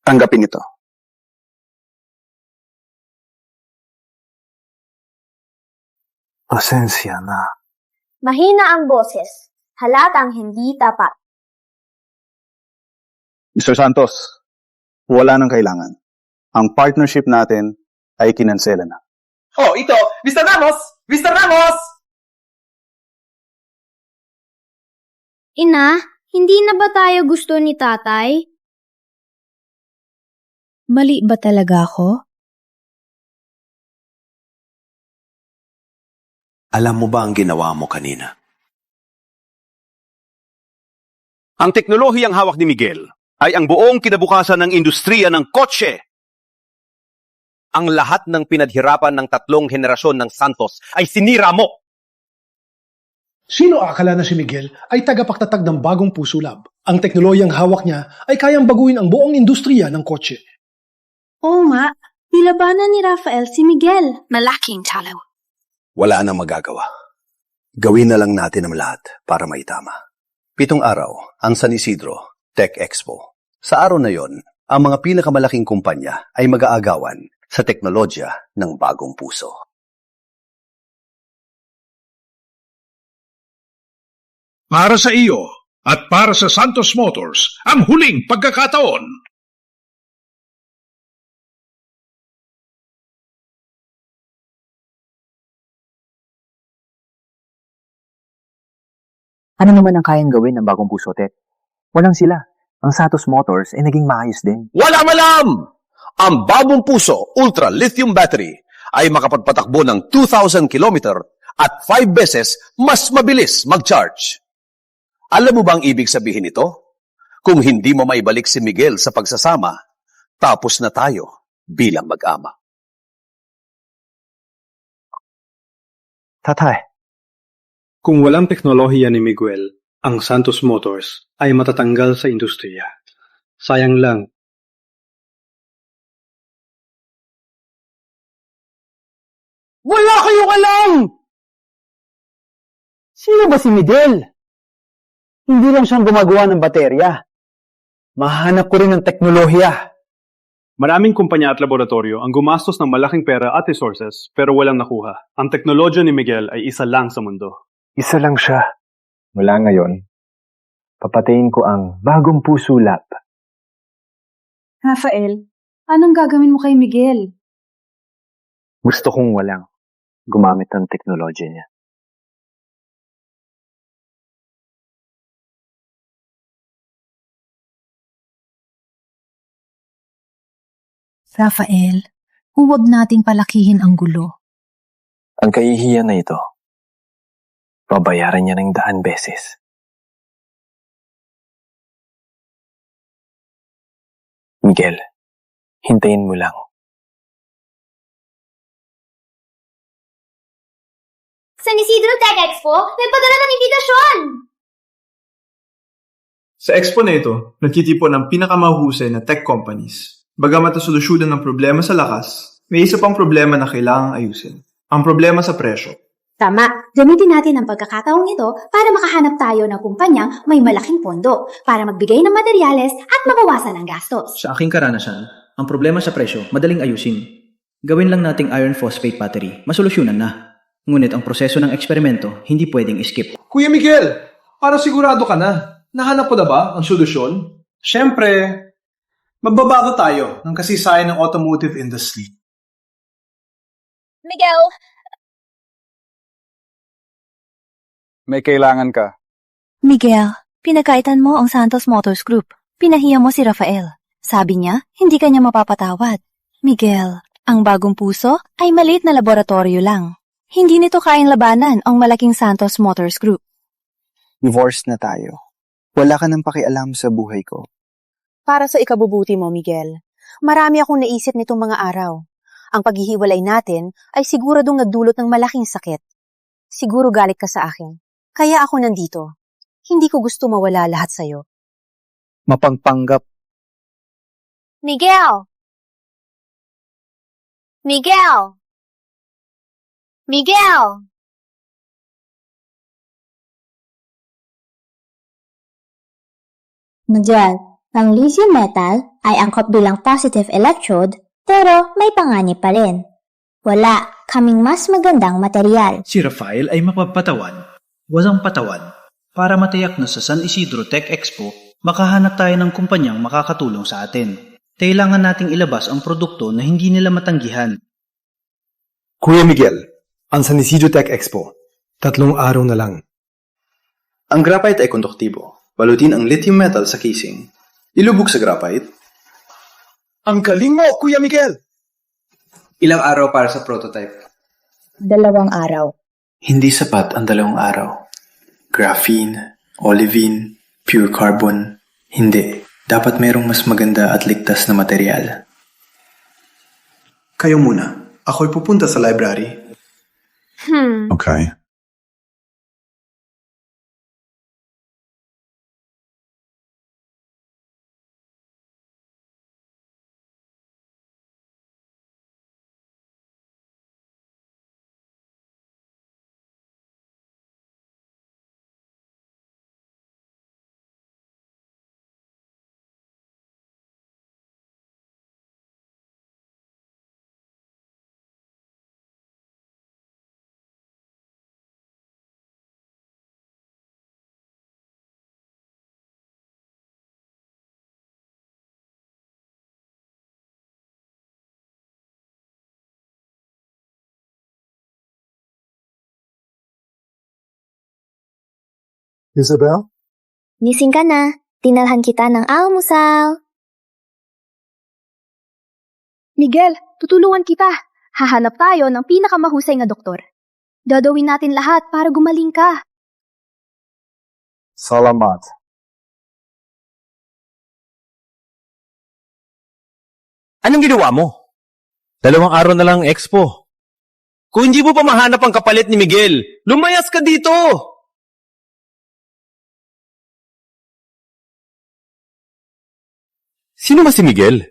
tanggapin ito. Pasensya na. Mahina ang boses. Halatang hindi tapat. Mr. Santos, wala nang kailangan. Ang partnership natin ay kinansela na. Oh, ito! Mr. Ramos! Mr. Ramos! Ina, hindi na ba tayo gusto ni tatay? Mali ba talaga ako? Alam mo ba ang ginawa mo kanina? Ang teknolohiyang hawak ni Miguel ay ang buong kinabukasan ng industriya ng kotse. Ang lahat ng pinaghirapan ng 3 henerasyon ng Santos ay sinira mo. Sino akala na si Miguel ay tagapagtatag ng Bagong Puso Lab? Ang teknolohiyang hawak niya ay kayang baguhin ang buong industriya ng kotse. Oo nga, nilabanan ni Rafael si Miguel. Malaking talo. Wala nang magagawa. Gawin na lang natin ang lahat para maitama. 7 araw ang San Isidro Tech Expo. Sa araw na yon, ang mga pinakamalaking kumpanya ay mag-aagawan sa teknolohiya ng bagong puso. Para sa iyo at para sa Santos Motors, ang huling pagkakataon. Ano naman ang kayang gawin ng Bagong Puso Tech? Walang sila. Ang Santos Motors ay naging maayos din. Walang alam! Ang Bagong Puso Ultra Lithium Battery ay makapagpatakbo ng 2,000 kilometer at 5 beses mas mabilis mag-charge. Alam mo ba ang ibig sabihin nito? Kung hindi mo maibalik si Miguel sa pagsasama, tapos na tayo bilang mag-ama. Tatay, kung walang teknolohiya ni Miguel, ang Santos Motors ay matatanggal sa industriya. Sayang lang. Wala kayong alam! Sino ba si Miguel? Hindi lang siyang gumagawa ng baterya. Mahanap ko rin ng teknolohiya. Maraming kumpanya at laboratorio ang gumastos ng malaking pera at resources pero walang nakuha. Ang teknolohiya ni Miguel ay isa lang sa mundo. Isa lang siya. Mula ngayon, papatayin ko ang Bagong Puso Lab. Rafael, anong gagawin mo kay Miguel? Gusto kong walang gumamit ng teknolohiya niya. Rafael, huwag nating palakihin ang gulo. Ang kahihiyan na ito, babayaran niya ng 100 beses. Miguel, hintayin mo lang. San Isidro Tech Expo, may padala ng imbitasyon! Sa expo na ito, nagtitipon ang pinakamahusay na tech companies. Bagamat ang solusyonan ng problema sa lakas, may isa pang problema na kailangang ayusin. Ang problema sa presyo. Tama, gamitin natin ang pagkakataong ito para makahanap tayo ng kumpanyang may malaking pondo para magbigay ng materyales at mabawasan ang gastos. Sa aking karanasan, ang problema sa presyo madaling ayusin. Gawin lang nating iron phosphate battery, masolusyonan na. Ngunit ang proseso ng eksperimento hindi pwedeng skip. Kuya Miguel, para sigurado ka na. Nahanap ko na ba ang solusyon? Siyempre, magbabago tayo ng kasaysayan ng automotive industry. Miguel! May kailangan ka. Miguel, pinagkaitan mo ang Santos Motors Group. Pinahiya mo si Rafael. Sabi niya, hindi ka niya mapapatawad. Miguel, ang bagong puso ay maliit na laboratorio lang. Hindi nito kayang labanan ang malaking Santos Motors Group. Divorce na tayo. Wala ka nang pakialam sa buhay ko. Para sa ikabubuti mo, Miguel, marami akong naisip nitong mga araw. Ang paghihiwalay natin ay siguradong nagdulot ng malaking sakit. Siguro galit ka sa akin. Kaya ako nandito. Hindi ko gusto mawala lahat sa'yo. Mapagpanggap. Miguel! Miguel! Miguel! Miguel, ang lithium metal ay angkop bilang positive electrode pero may panganib pa rin. Wala kaming mas magandang material. Si Rafael ay mapagpatawan, walang patawan. Para matiyak na sa San Isidro Tech Expo, makahanap tayo ng kumpanyang makakatulong sa atin. Kailangan nating ilabas ang produkto na hindi nila matanggihan. Kuya Miguel, ang San Isidro Tech Expo. 3 araw na lang. Ang graphite ay konduktibo. Balutin ang lithium metal sa casing. Ilubog sa graphite. Ang galing mo, Kuya Miguel! Ilang araw para sa prototype? 2 araw. Hindi sapat ang 2 araw. Graphene, olivine, pure carbon. Hindi. Dapat mayroong mas maganda at ligtas na material. Kayo muna. Ako'y pupunta sa library. Okay. Isabel? Gising ka na. Dinalhan kita ng almusal. Miguel, tutulungan kita. Hahanap tayo ng pinakamahusay na doktor. Dadawin natin lahat para gumaling ka. Salamat. Anong ginawa mo? 2 araw na lang expo. Kung hindi mo pa mahanap ang kapalit ni Miguel, lumayas ka dito! Sino ba si Miguel?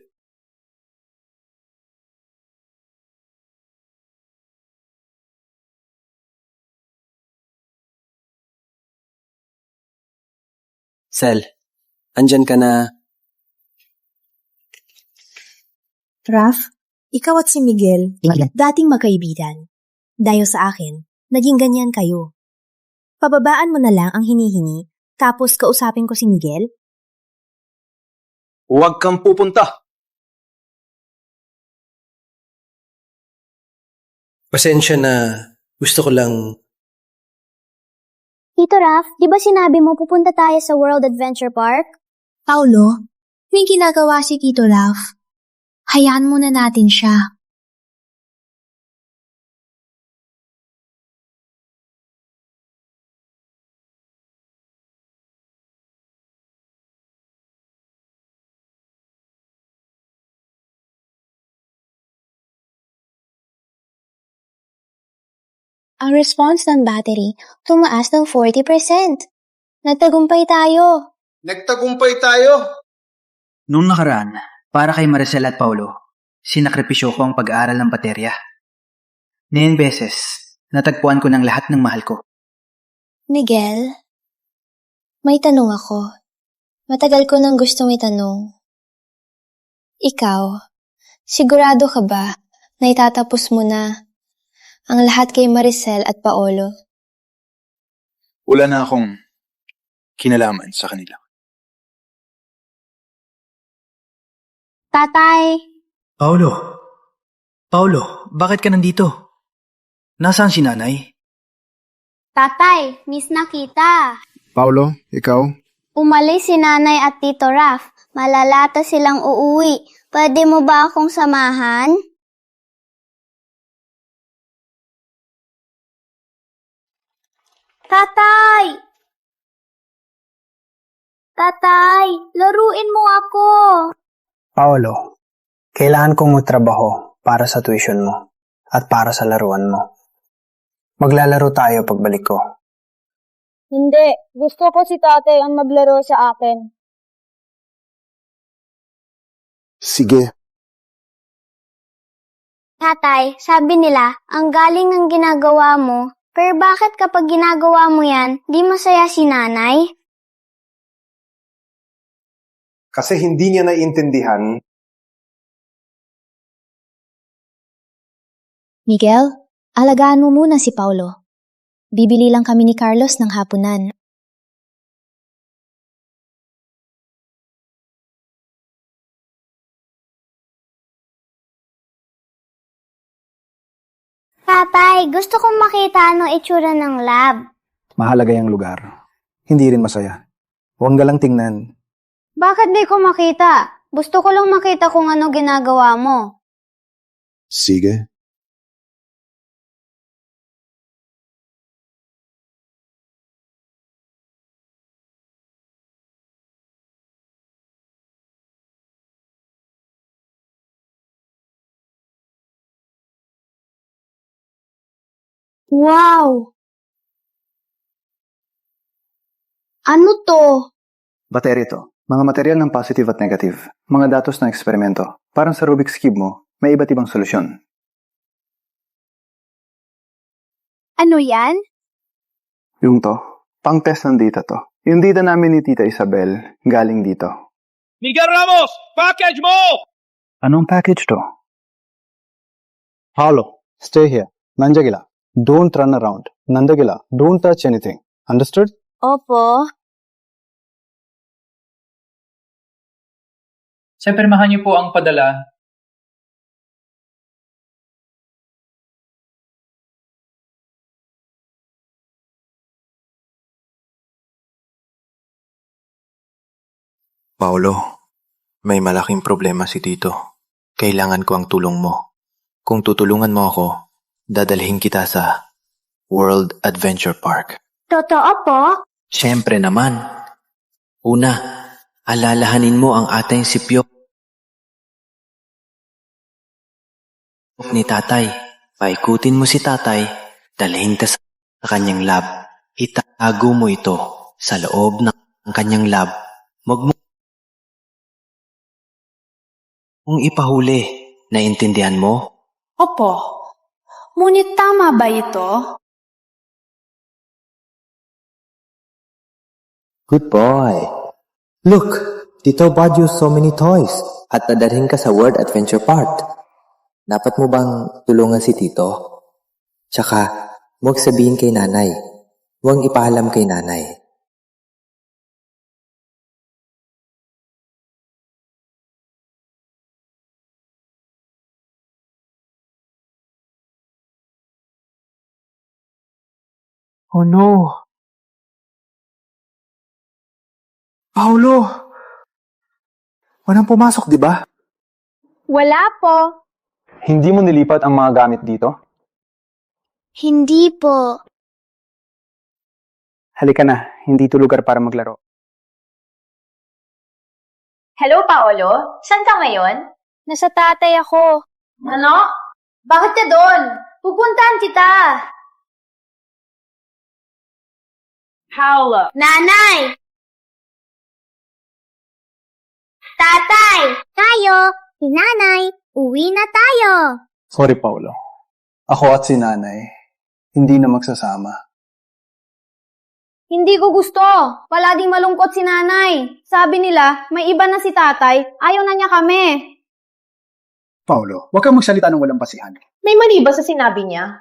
Sel, andyan ka na. Raf, ikaw at si Miguel, dating magkaibigan. Dahil sa akin, naging ganyan kayo. Pababaan mo na lang ang hinihingi, tapos kausapin ko si Miguel? Huwag kang pupunta. Pasensya na. Gusto ko lang... Tito Raf, di ba sinabi mo pupunta tayo sa World Adventure Park? Paulo, may ginagawa si Tito Ralph. Hayaan muna natin siya. Ang response ng battery tumaas ng 40%. Nagtagumpay tayo. Nagtagumpay tayo! Noong nakaraan, para kay Maricel at Paulo, sinakripisyo ko ang pag-aaral ng baterya. 9 beses, natagpuan ko ng lahat ng mahal ko. Miguel, may tanong ako. Matagal ko nang gustong itanong. Ikaw, sigurado ka ba na itatapos mo na ang lahat kay Maricel at Paolo? Wala na akong kinalaman sa kanila. Tatay! Paulo, bakit ka nandito? Nasaan si nanay? Tatay, miss na kita. Paolo, ikaw? Umalis si nanay at tito Raf. Malalata silang uuwi. Pwede mo ba akong samahan? Tatay! Tatay, laruin mo ako. Paolo, kailangan kong magtrabaho para sa tuition mo at para sa laruan mo. Maglalaro tayo pagbalik ko. Hindi, gusto ko si tatay ang maglaro sa akin. Sige. Tatay, sabi nila, ang galing ng ginagawa mo, pero bakit kapag ginagawa mo yan, di masaya si nanay? Kasi hindi niya naiintindihan. Miguel, alagaan mo muna si Paulo. Bibili lang kami ni Carlos ng hapunan. Tatay, gusto kong makita anong itsura ng lab. Mahalaga yung lugar. Hindi rin masaya. Huwag galang tingnan. Bakit di ko makita? Gusto ko lang makita kung ano ginagawa mo. Sige. Wow! Ano to? Battery to. Mga material ng positive at negative. Mga datos ng eksperimento. Parang sa Rubik's Cube mo, may iba't ibang solusyon. Ano yan? Yung to, pang-test ng data to. Yung data namin ni Tita Isabel, galing dito. Miguel Ramos, package mo! Anong package to? Paolo, stay here. Nandiyan gila. Don't run around. Nandagila, don't touch anything. Understood? Opo. Sir, pirmahan niyo po ang padala. Paolo, may malaking problema si Tito. Kailangan ko ang tulong mo. Kung tutulungan mo ako, dadalhin kita sa World Adventure Park. Totoo po? Siyempre naman. Una, alalahanin mo ang ating sipyo ni tatay. Paikutin mo si tatay, dalhin ka sa kanyang lab. Itago mo ito sa loob ng kanyang lab. Mong ipahuli. Naintindihan mo? Opo. Ngunit tama ba ito? Good boy. Look, Tito bought you so many toys at dadalhin ka sa World Adventure Park. Dapat mo bang tulungan si Tito? Tsaka, huwag sabihin kay nanay. Huwag ipaalam kay nanay. Oh no! Paolo! Walang pumasok, di ba? Wala po. Hindi mo nilipat ang mga gamit dito? Hindi po. Halika na, hindi ito lugar para maglaro. Hello, Paolo? Saan ka ngayon? Nasa tatay ako. Ano? Bakit ka doon? Pupuntahan kita. Paolo. Nanay! Tatay! Tayo! Si nanay! Uwi na tayo! Sorry, Paolo. Ako at si nanay, hindi na magsasama. Hindi ko gusto. Palaging malungkot si nanay. Sabi nila, may iba na si tatay. Ayaw na niya kami. Paolo, huwag kang magsalita ng walang basihan. May mali ba sa sinabi niya?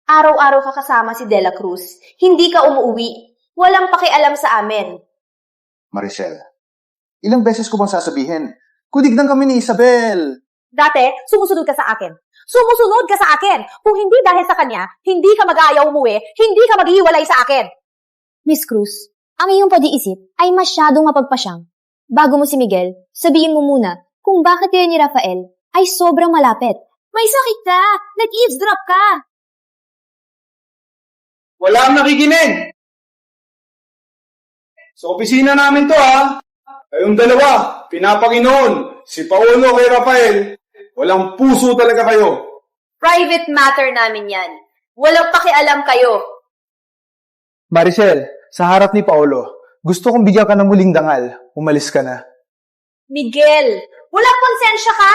Araw-araw ka kasama si Dela Cruz. Hindi ka umuwi. Walang pakialam sa amin. Maricel, ilang beses ko bang sasabihin? Kudignan kami ni Isabel. Dati, sumusunod ka sa akin. Sumusunod ka sa akin. Kung hindi dahil sa kanya, hindi ka mag-aayaw umuwi, hindi ka maghihiwalay sa akin. Miss Cruz, ang iyong pag-iisip ay masyadong mapagpasyang. Bago mo si Miguel, sabihin mo muna kung bakit kayo ni Rafael ay sobrang malapit. May sakit ka! Nag-eavesdrop ka! Walang nakikinig! Sa opisina namin to ha! Kayong dalawa, pinapanginoon, si Paolo kay Rafael, walang puso talaga kayo. Private matter namin yan. Walang pakialam kayo. Maricel, sa harap ni Paolo, gusto kong bigyan ka ng muling dangal. Umalis ka na. Miguel, walang konsensya ka.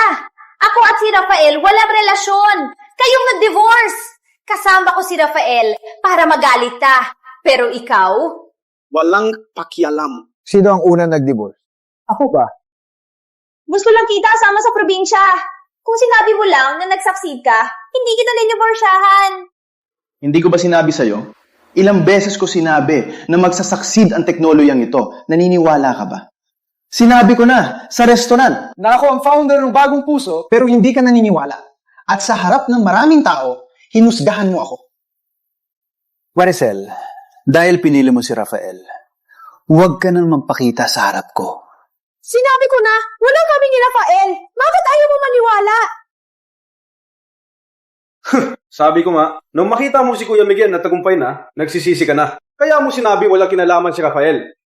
Ako at si Rafael, walang relasyon. Kayong nag-divorce. Kasama ko si Rafael para magalit ta. Pero ikaw? Walang pakialam. Sino ang una nag-divorce? Ako ba? Gusto lang kita sama sa probinsya. Kung sinabi mo lang na nag-succeed ka, hindi kita niliborsyahan. Hindi ko ba sinabi sa'yo? Ilang beses ko sinabi na magsasucceed ang teknolohiyang ito. Naniniwala ka ba? Sinabi ko na, sa restaurant, na ako ang founder ng Bagong Puso, pero hindi ka naniniwala. At sa harap ng maraming tao, hinusgahan mo ako. Maricel, dahil pinili mo si Rafael, huwag ka nang magpakita sa harap ko. Sinabi ko na, wala kami ni Rafael. Bakit ayaw mo maniwala? Sabi ko nga, nung makita mo si Kuya Miguel na tagumpay na, nagsisisi ka na. Kaya mo sinabi walang kinalaman si Rafael.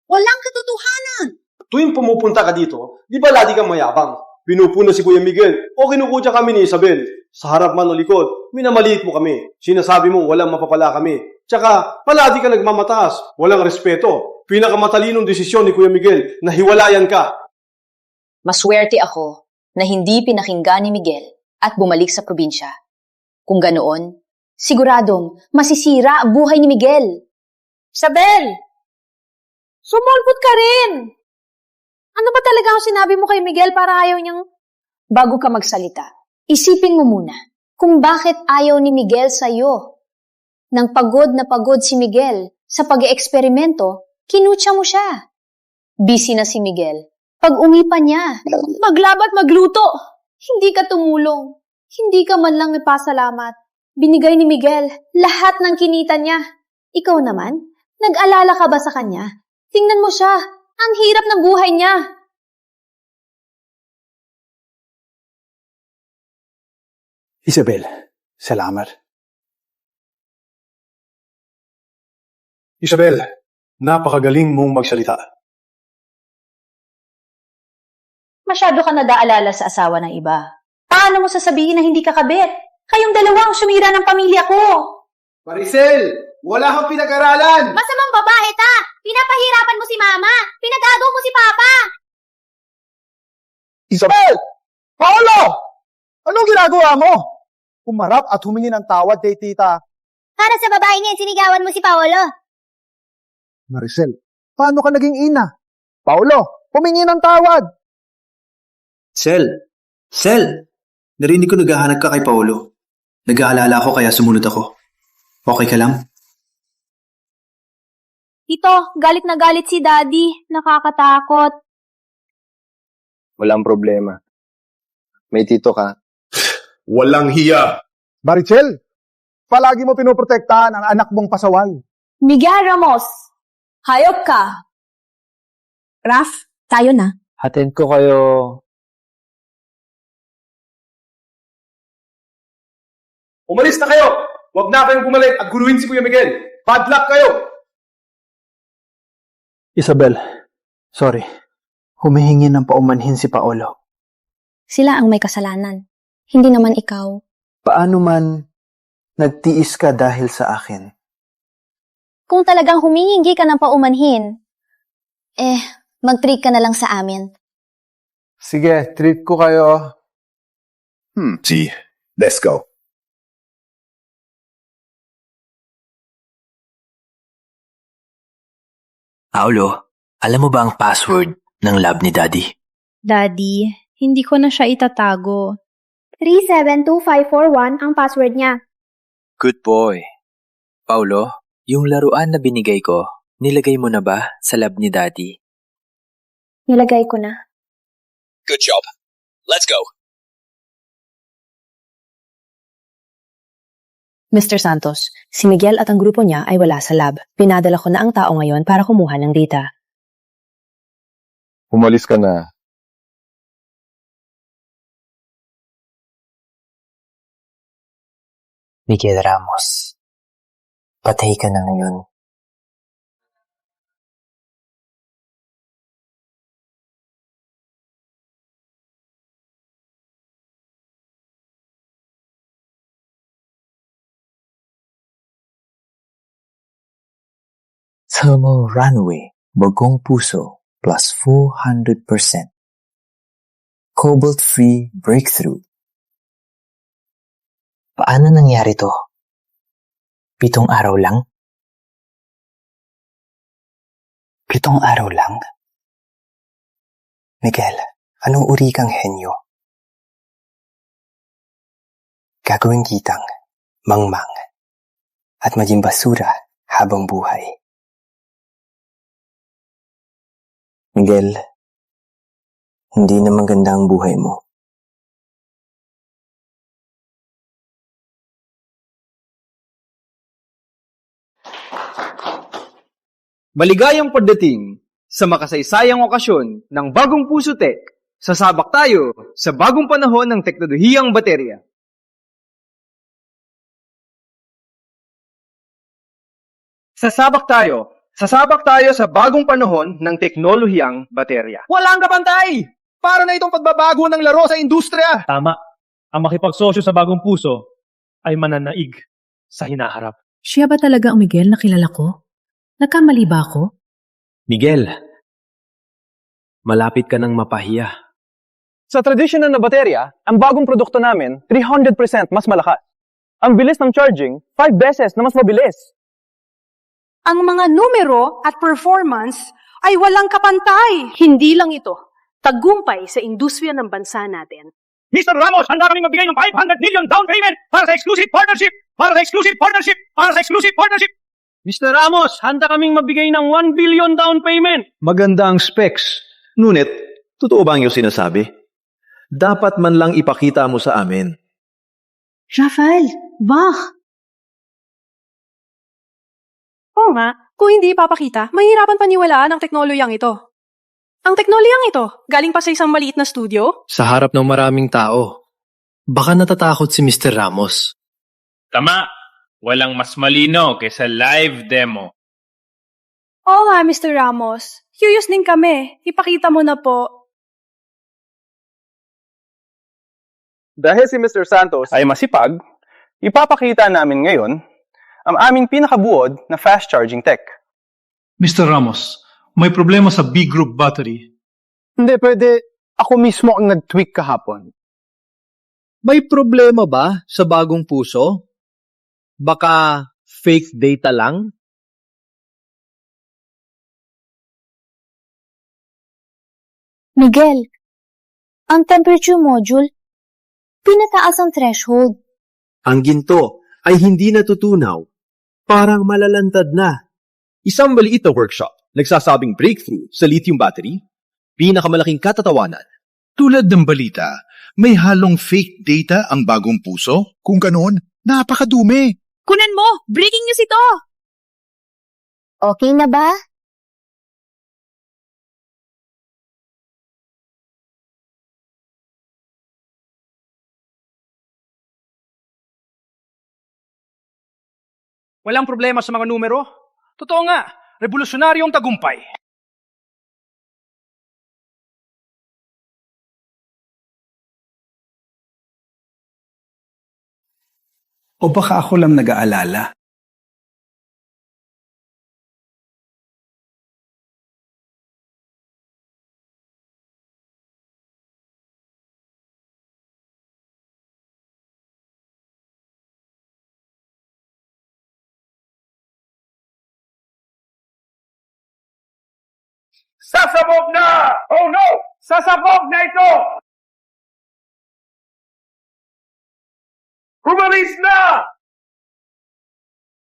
Walang katotohanan. Tuwing pumupunta ka dito, di ba lagi kang mayabang? Pinupuno si Kuya Miguel o kinukutya kami ni Isabel. Sa harap man o likod, minamaliit mo kami. Sinasabi mo walang mapapala kami. Tsaka, palagi ka nagmamataas, walang respeto. Pinakamatalinong desisyon ni Kuya Miguel na hiwalayan ka. Maswerte ako na hindi pinakinggan ni Miguel at bumalik sa probinsya. Kung ganoon, siguradong masisira ang buhay ni Miguel. Isabel! Sumulpot ka rin! Ano ba talaga ang sinabi mo kay Miguel para ayaw niyang... Bago ka magsalita, isipin mo muna kung bakit ayaw ni Miguel sa'yo. Nang pagod na pagod si Miguel sa pag-eeksperimento, kinutya mo siya. Busy na si Miguel. Pag uwi pa niya, maglabat magluto. Hindi ka tumulong. Hindi ka man lang ipasalamat. Binigay ni Miguel lahat ng kinita niya. Ikaw naman, nag-alala ka ba sa kanya? Tingnan mo siya. Ang hirap ng buhay niya. Isabel, salamat. Isabel, napakagaling mong magsalita. Masyado ka nadaalala sa asawa ng iba. Paano mo sasabihin na hindi ka kabit? Kayong dalawang sumira ng pamilya ko. Maricel, wala kang pinag-aralan. Masamang babae ta! Pinapahirapan mo si Mama! Pinagagaw mo si Papa! Isabel! Paolo! Anong ginagawa mo? Umarap at humingi ng tawad kay tita. Para sa babae niya, sinigawan mo si Paolo. Maricel, paano ka naging ina? Paolo, humingi ng tawad. Sel, narinig ko naghahanap ka kay Paolo. Nag-aalala ako kaya sumunod ako. Okay ka lang? Tito, galit na galit si Daddy. Nakakatakot. Walang problema. May tito ka. Walang hiya. Maricel, palagi mo pinoprotektahan ang anak mong pasaway. Miguel Ramos, hayop ka. Raf, tayo na. Hatid ko kayo. Umalis na kayo! Huwag na kayong bumalik at guluhin si Kuya Miguel. Bad luck kayo! Isabel, sorry. Humihingi ng paumanhin si Paolo. Sila ang may kasalanan. Hindi naman ikaw. Paano man nagtiis ka dahil sa akin? Kung talagang humihingi ka ng paumanhin, mag-treat ka na lang sa amin. Sige, treat ko kayo. See, let's go. Paolo, alam mo ba ang password ng lab ni Daddy? Daddy, hindi ko na siya itatago. 372541 ang password niya. Good boy. Paolo, yung laruan na binigay ko, nilagay mo na ba sa lab ni Daddy? Nilagay ko na. Good job. Let's go. Mr. Santos, si Miguel at ang grupo niya ay wala sa lab. Pinadala ko na ang tao ngayon para kumuha ng data. Umalis ka na. Miguel Ramos, patay ka na ngayon. Thermal runaway, bagong puso, plus 400%. Cobalt-free breakthrough. Paano nangyari to? 7 araw lang? 7 araw lang? Miguel, anong uri kang henyo? Gagawin kitang mangmang at maging basura habang buhay. Miguel, hindi na maganda ang buhay mo. Maligayang pagdating sa makasaysayang okasyon ng Bagong Puso Tech. Sasabak tayo sa bagong panahon ng teknolohiyang baterya. Sasabak tayo sa bagong panahon ng teknolohiyang baterya. Walang kapantay! Para na itong pagbabago ng laro sa industriya. Tama. Ang makipagsosyo sa Bagong Puso ay mananaig sa hinaharap. Siya ba talaga ang Miguel na kilala ko? Nagkamali ba ako? Miguel, malapit ka ng mapahiya. Sa traditional na baterya, ang bagong produkto namin, 300% mas malakas. Ang bilis ng charging, 5 beses na mas mabilis. Ang mga numero at performance ay walang kapantay. Hindi lang ito, tagumpay sa industriya ng bansa natin. Mr. Ramos, handa kaming magbigay ng 500 million down payment para sa exclusive partnership! Mr. Ramos, handa kaming magbigay ng 1 billion down payment! Maganda ang specs. Ngunit, totoo ba ang iyong sinasabi? Dapat man lang ipakita mo sa amin. Rafael, wag! Oo nga, kung hindi ipapakita, mahirapan paniwalaan ang teknolohiyang ito. Ang teknolohiyang ito, galing pa sa isang maliit na studio? Sa harap ng maraming tao. Baka natatakot si Mr. Ramos. Tama. Walang mas malino kaysa live demo. Oo nga, Mr. Ramos. Curious din kami. Ipakita mo na po. Dahil si Mr. Santos ay masipag, ipapakita namin ngayon ang aming pinakabuod na fast charging tech. Mr. Ramos, may problema sa B-group battery. Hindi, pwede. Ako mismo ang nag-tweak kahapon. May problema ba sa Bagong Puso? Baka fake data lang? Miguel, ang temperature module, pinataas ang threshold. Ang ginto ay hindi natutunaw. Parang malalantad na. Isang maliit na workshop, nagsasabing breakthrough sa lithium battery, pinakamalaking katatawanan. Tulad ng balita, may halong fake data ang Bagong Puso? Kung ganoon, napakadumi. Kunan mo! Breaking news ito! Okay na ba? Walang problema sa mga numero. Totoo nga, revolusyonaryong tagumpay. O baka ako lang nag-aalala? Sasabog na! Oh no! Sasabog na ito! Humalis na!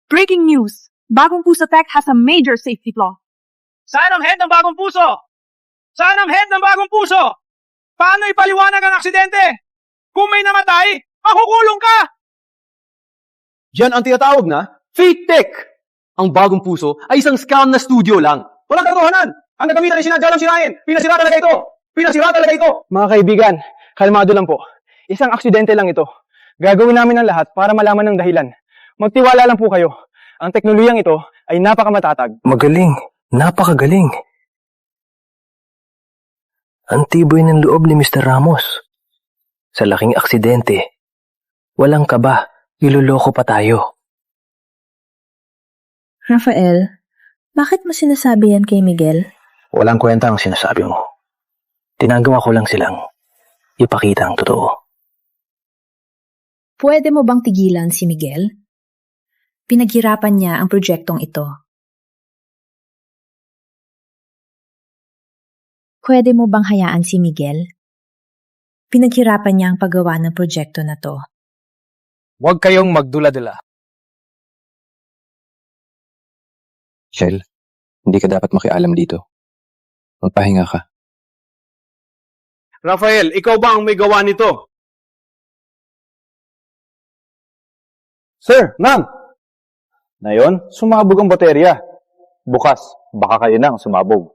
Breaking news! Bagong Puso Tech has a major safety flaw. Saan ang head ng Bagong Puso? Saan ang head ng Bagong Puso? Paano ipaliwanag ang aksidente? Kung may namatay, makukulong ka! Yan ang tinatawag na fake tech. Ang Bagong Puso ay isang scam na studio lang. Walang katotohanan. Ang nagamitan ay sinadya lang sirain. Pinasira talaga ito. Pinasira talaga ito. Mga kaibigan, kalmado lang po. Isang aksidente lang ito. Gagawin namin ang lahat para malaman ng dahilan. Magtiwala lang po kayo. Ang teknolohiyang ito ay napakamatatag. Magaling. Napakagaling. Ang tibay ng loob ni Mr. Ramos. Sa laking aksidente, walang kaba, iloloko pa tayo. Rafael, bakit mo sinasabi yan kay Miguel? Walang kwenta ang sinasabi mo. Tinagawa ko lang silang ipakita ang totoo. Pwede mo bang tigilan si Miguel? Pinaghirapan niya ang proyektong ito. Pwede mo bang hayaan si Miguel? Pinaghirapan niya ang paggawa ng proyekto na to. Huwag kayong magdula-dula. Shell, hindi ka dapat makialam dito. Magpahinga ka. Rafael, ikaw ba ang may gawa nito? Sir, ma'am! Ngayon, sumabog ang baterya. Bukas, baka kayo nang sumabog.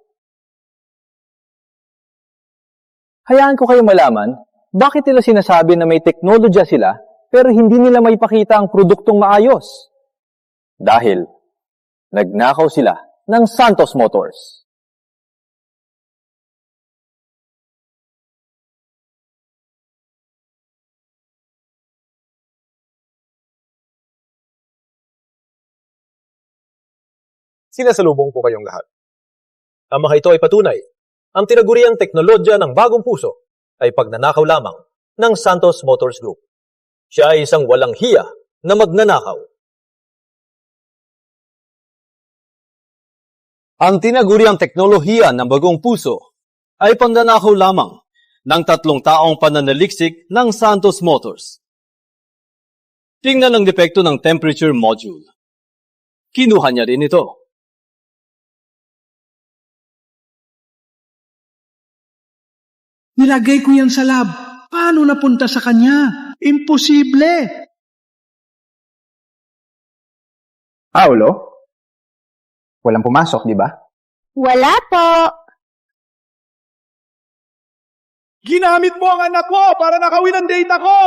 Hayaan ko kayo malaman, bakit nila sinasabi na may teknolohiya sila, pero hindi nila maipakita ang produktong maayos? Dahil, nagnakaw sila ng Santos Motors. Sinasalubong ko kayong lahat. Ang mga ito ay patunay. Ang tinaguriang teknolohiya ng Bagong Puso ay pagnanakaw lamang ng Santos Motors Group. Siya ay isang walang hiya na magnanakaw. Ang tinaguriang teknolohiya ng Bagong Puso ay pagnanakaw lamang ng 3 taong pananaliksik ng Santos Motors. Tingnan ang depekto ng temperature module. Kinuha niya rin ito. Nilagay ko yan sa lab. Paano napunta sa kanya? Imposible! Paolo? Walang pumasok, di ba? Wala po. Ginamit mo ang anak ko para nakawin ang data ko!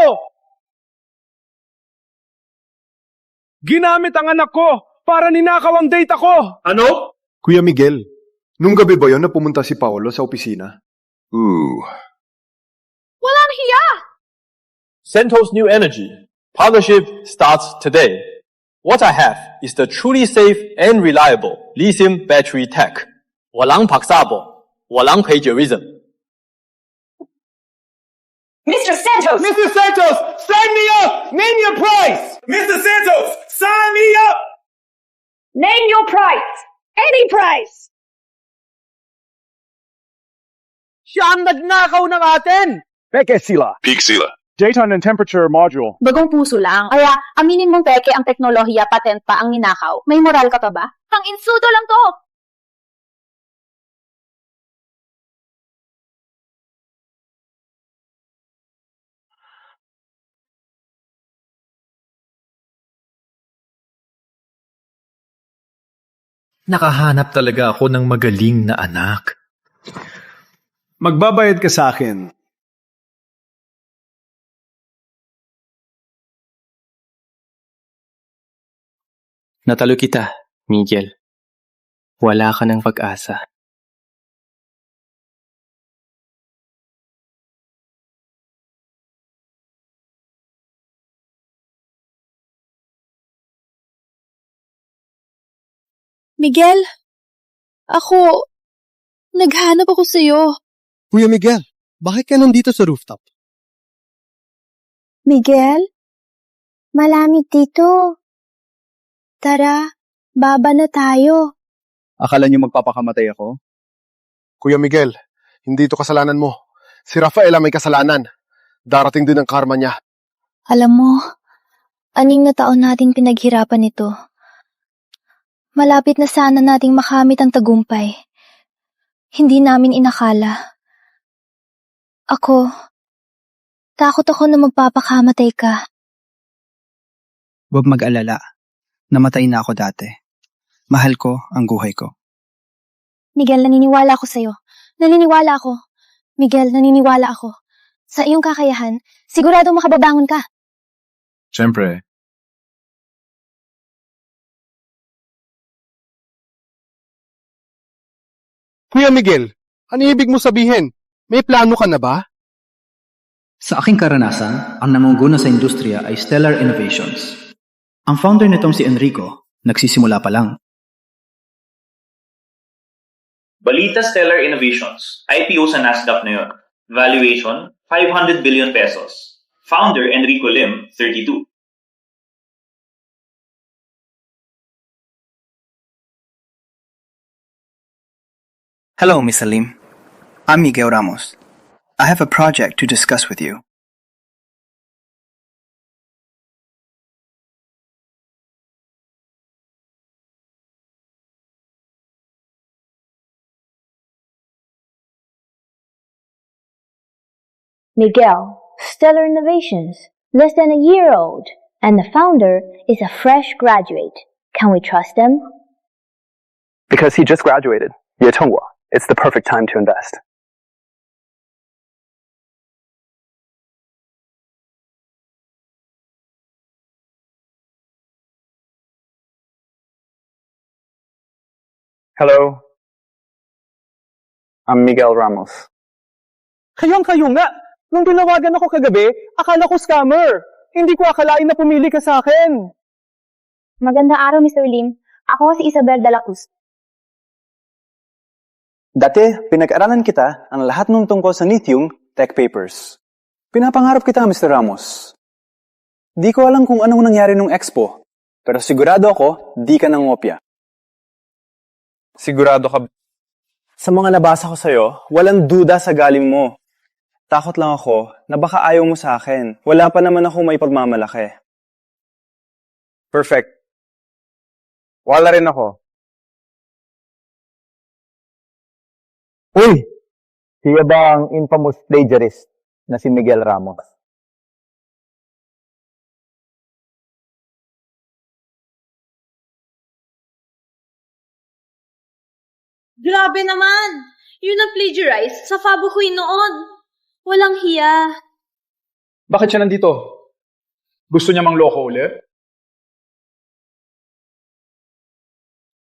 Ginamit ang anak ko para ninakaw ang data ko! Ano? Kuya Miguel, nung gabi ba yun na pumunta si Paolo sa opisina? Walang hiya! CentOS New Energy. Partnership starts today. What I have is the truly safe and reliable lithium battery tech. Walang pagsabong. Walang plagiarism. Mr. Santos! Mr. Santos, sign me up! Name your price! Mr. Santos, sign me up! Name your price! Any price! Siya ang nagnakaw ng atin! Peke sila. Peak sila. Data and temperature module. Bagong puso lang. Kaya, aminin mong peke ang teknolohiya, patent pa ang ninakaw. May moral ka pa ba? Ang insulto lang to! Nakahanap talaga ako ng magaling na anak. Magbabayad ka sa akin. Natalo kita, Miguel. Wala ka ng pag-asa. Miguel, naghanap ako sa'yo. Kuya Miguel, bakit ka nandito sa rooftop? Miguel, malamig dito. Tara, baba na tayo. Akala niyo magpapakamatay ako? Kuya Miguel, hindi ito kasalanan mo. Si Rafaela may kasalanan. Darating din ang karma niya. Alam mo, 6 na taon nating pinaghirapan ito. Malapit na sana nating makamit ang tagumpay. Hindi namin inakala. Takot ako na magpapakamatay ka. Huwag mag-alala. Namatay na ako dati. Mahal ko ang buhay ko. Miguel, naniniwala ako sa'yo. Naniniwala ako. Miguel, naniniwala ako. Sa iyong kakayahan, sigurado makababangon ka. Siyempre. Kuya Miguel, ano ibig mo sabihin? May plano ka na ba? Sa aking karanasan, ang namumuno sa industriya ay Stellar Innovations. Ang founder nitong si Enrico, nagsisimula pa lang. Balita Stellar Innovations, IPO sa Nasdaq na yun. Valuation, 500 billion pesos. Founder Enrico Lim, 32. Hello, Miss Salim. I'm Miguel Ramos. I have a project to discuss with you. Miguel, Stellar Innovations, less than a year old, and the founder is a fresh graduate. Can we trust him? Because he just graduated. Yetongwa. It's the perfect time to invest. Hello. I'm Miguel Ramos. Kayong-kayo nga! Nung tinawagan ako kagabi, akala ko scammer. Hindi ko akalain na pumili ka sa akin. Magandang araw, Mr. Lim. Ako si Isabel de la Cruz. Dati, pinag-aralan kita ang lahat ng tungkol sa lithium tech papers. Pinapangarap kita, Mr. Ramos. Di ko alam kung anong nangyari nung expo, pero sigurado ako, di ka nangopya. Sigurado ka. Sa mga nabasa ko sa'yo, walang duda sa galing mo. Takot lang ako na baka ayaw mo sa akin. Wala pa naman ako may pagmamalaki. Perfect. Wala rin ako. Uy! Siya ba ang infamous plagiarist na si Miguel Ramos? Grabe naman! Yun ang plagiarize sa Fabo Queen noon. Walang hiya. Bakit siya nandito? Gusto niya mangloko ulit?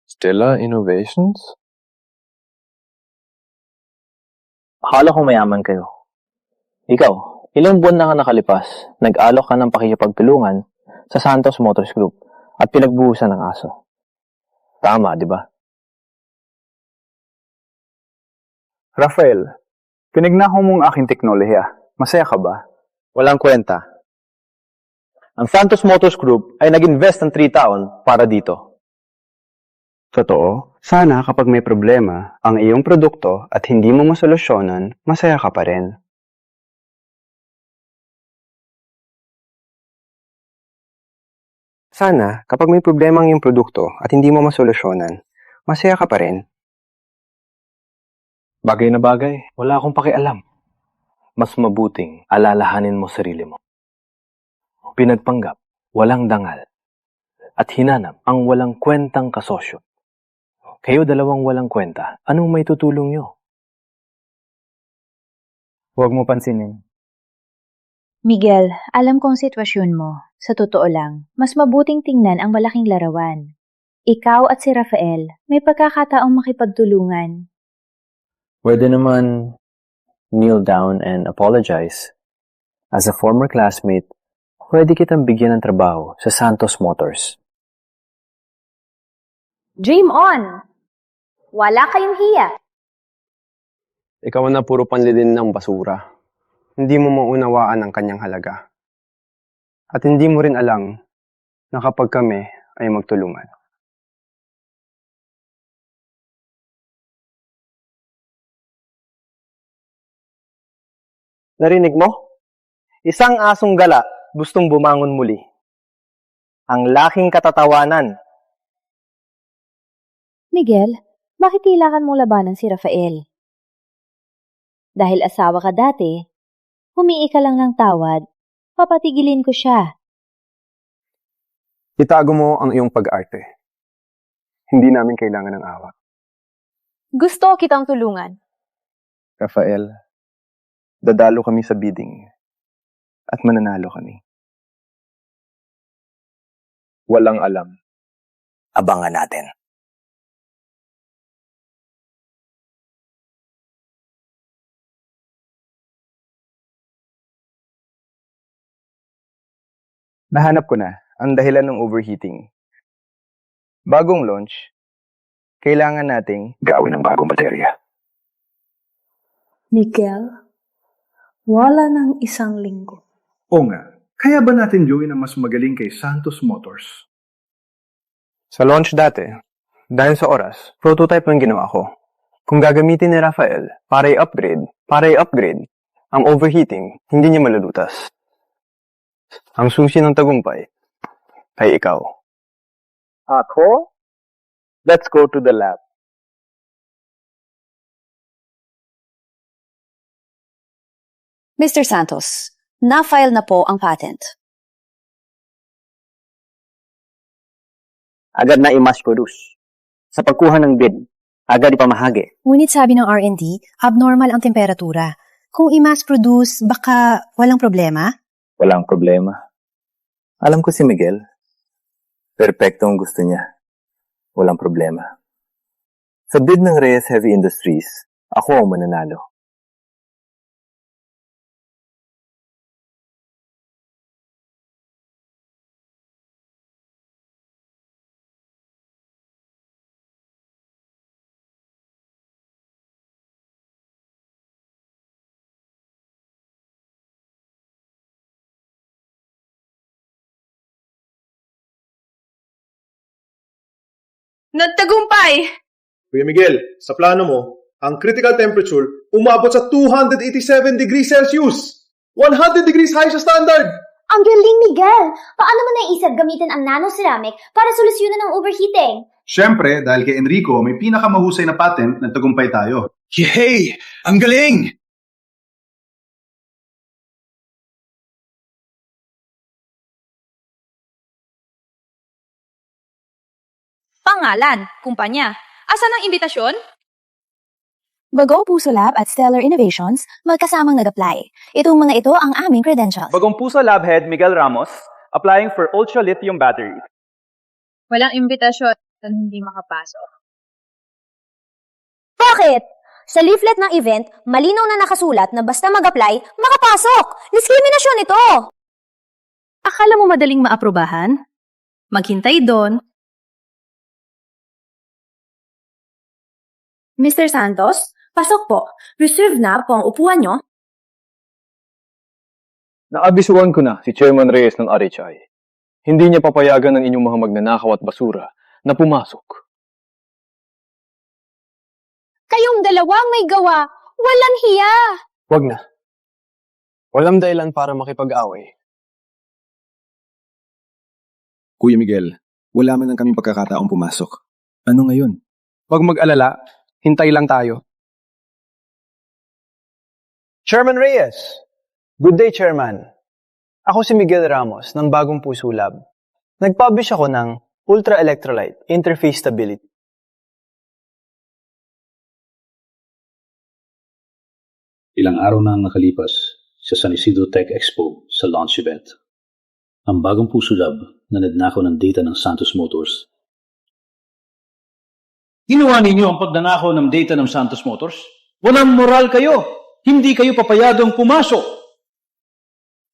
Stellar Innovations? Akala ko mayaman kayo. Ikaw, ilang buwan na ka nakalipas, nag-alok ka ng pakikipagtulungan sa Santos Motors Group at pinagbuhusan ng aso. Tama, di ba? Rafael, pinagnaho mong aking teknolohiya. Masaya ka ba? Walang kwenta. Ang Santos Motors Group ay nag-invest ng 3 taon para dito. Totoo, sana kapag may problema ang iyong produkto at hindi mo masolusyonan, masaya ka pa rin. Sana kapag may problema ang iyong produkto at hindi mo masolusyonan, masaya ka pa rin. Bagay na bagay, wala akong pakialam. Mas mabuting alalahanin mo sarili mo. Pinagpanggap, walang dangal, at hinanap ang walang kwentang kasosyo. Kayo dalawang walang kwenta, anong may tutulong nyo? Huwag mo pansinin. Miguel, alam kong sitwasyon mo. Sa totoo lang, mas mabuting tingnan ang malaking larawan. Ikaw at si Rafael, may pagkakataong makipagtulungan. Pwede naman kneel down and apologize. As a former classmate, pwede kitang bigyan ng trabaho sa Santos Motors. Dream on! Wala kayong hiya. Ikaw na puro panlilin ng basura. Hindi mo maunawaan ang kanyang halaga. At hindi mo rin alam na kapag kami ay magtulungan. Narinig mo? Isang asong gala gustong bumangon muli. Ang laking katatawanan. Miguel, bakit kailangan mong labanan si Rafael? Dahil asawa ka dati, humingi ka lang ng tawad, papatigilin ko siya. Itago mo ang iyong pag-arte. Hindi namin kailangan ng awa. Gusto kitang tulungan. Rafael, dadalo kami sa bidding at mananalo kami. Walang alam. Abangan natin. Nahanap ko na ang dahilan ng overheating. Bagong launch, kailangan nating gawin ng bagong baterya. Miguel, wala ng isang linggo. O nga, kaya ba natin gawin na mas magaling kay Santos Motors? Sa launch dati, dahil sa oras, prototype ang ginawa ko. Kung gagamitin ni Rafael para i-upgrade, ang overheating, hindi niya malulutas. Ang susi ng tagumpay ay ikaw. Ako? Let's go to the lab. Mr. Santos, na-file na po ang patent. Agad na i-mass produce. Sa pagkuha ng bid, agad ipamahagi. Ngunit sabi ng R&D, abnormal ang temperatura. Kung i-mass produce, baka walang problema? Walang problema. Alam ko si Miguel. Perpekto ang gusto niya. Walang problema. Sa bid ng Reyes Heavy Industries, ako ang mananalo. Nagtagumpay! Kuya Miguel, sa plano mo, ang critical temperature umabot sa 287 degrees Celsius. 100 degrees high sa standard. Ang galing, Miguel! Paano mo naisip gamitin ang nanoceramic para solusyonan ng overheating? Siyempre, dahil kay Enrico, may pinakamahusay na patent na tagumpay tayo. Yay! Ang galing! Pangalan, kumpanya. Asan ang imbitasyon? Bagong Puso Lab at Stellar Innovations magkasamang nag-apply. Itong mga ito ang aming credentials. Bagong Puso Lab Head Miguel Ramos, applying for ultra-lithium battery. Walang imbitasyon at hindi makapasok. Bakit? Sa leaflet ng event, malinaw na nakasulat na basta mag-apply, makapasok! Diskriminasyon ito! Akala mo madaling maaprobahan? Maghintay doon. Mr. Santos, pasok po. Reserve na po ang upuan nyo. Naabisuan ko na si Chairman Reyes ng RHI. Hindi niya papayagan ng inyong mga magnanakaw at basura na pumasok. Kayong dalawang may gawa, walang hiya! Wag na. Walang dahilan para makipag-away. Kuya Miguel, wala man lang kaming pagkakataong pumasok. Ano ngayon? Wag mag-alala, hintay lang tayo. Chairman Reyes! Good day, Chairman. Ako si Miguel Ramos ng Bagong Puso Lab. Nag-publish ako ng Ultra Electrolyte Interface Stability. Ilang araw na ang nakalipas sa San Isidro Tech Expo sa launch event. Ang Bagong Puso Lab na nagnakaw ng data ng Santos Motors. Ginawa ninyo ang pagnanakaw ng data ng Santos Motors? Walang moral kayo! Hindi kayo papayadong pumasok!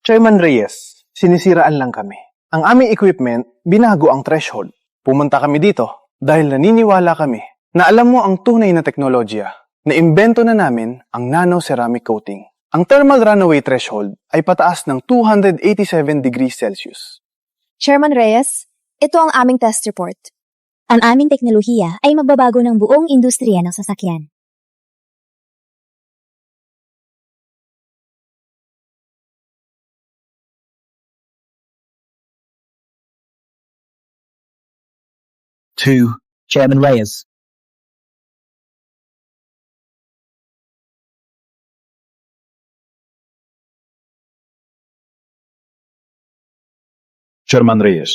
Chairman Reyes, sinisiraan lang kami. Ang aming equipment, binago ang threshold. Pumunta kami dito dahil naniniwala kami na alam mo ang tunay na teknolohiya. Naimbento na namin ang nano-ceramic coating. Ang thermal runaway threshold ay pataas ng 287 degrees Celsius. Chairman Reyes, ito ang aming test report. Ang aming teknolohiya ay magbabago ng buong industriya ng sasakyan. To Chairman Reyes. Chairman Reyes,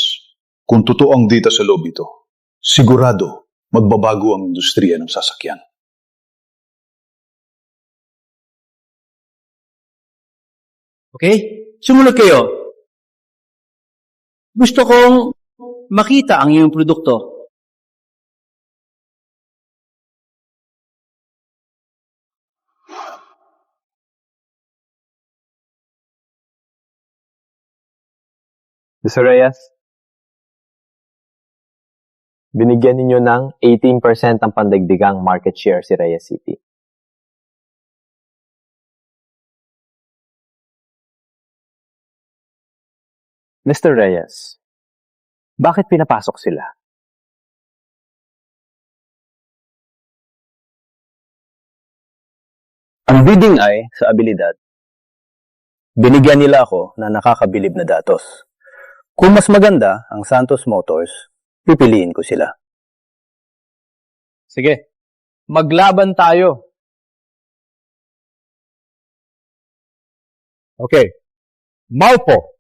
Kung totoo ang data sa loob ito, sigurado magbabago ang industriya ng sasakyan. Okay? Sumunod kayo. Gusto kong makita ang iyong produkto. Mr. Reyes, binigyan ninyo ng 18% ang pandagdigang market share si Reyes City. Mr. Reyes, bakit pinapasok sila? Ang bidding ay sa abilidad. Binigyan nila ako na nakakabilib na datos. Kung mas maganda ang Santos Motors, pipiliin ko sila. Sige, maglaban tayo. Okay. Malpo.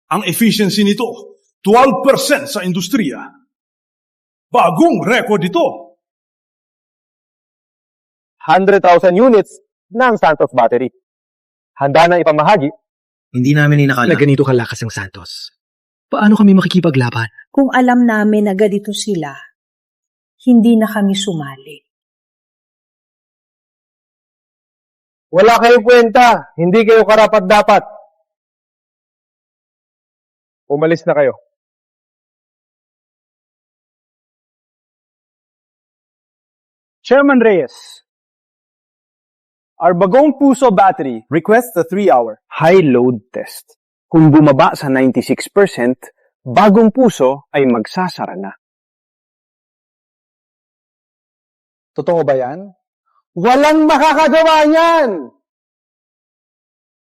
Ang efficiency nito, 12% sa industriya. Bagong record ito. 100,000 units ng Santos battery. Handa na ipamahagi. Hindi namin inakala na ganito kalakas ang Santos. Paano kami makikipaglaban? Kung alam namin na ganito sila, hindi na kami sumali. Wala kayong kwenta. Hindi kayo karapat-dapat. Umalis na kayo. Chairman Reyes, our Bagong Puso battery requests a 3-hour high load test. Kung bumaba sa 96%, Bagong Puso ay magsasara na. Totoo ba yan? Walang makakagawa niyan!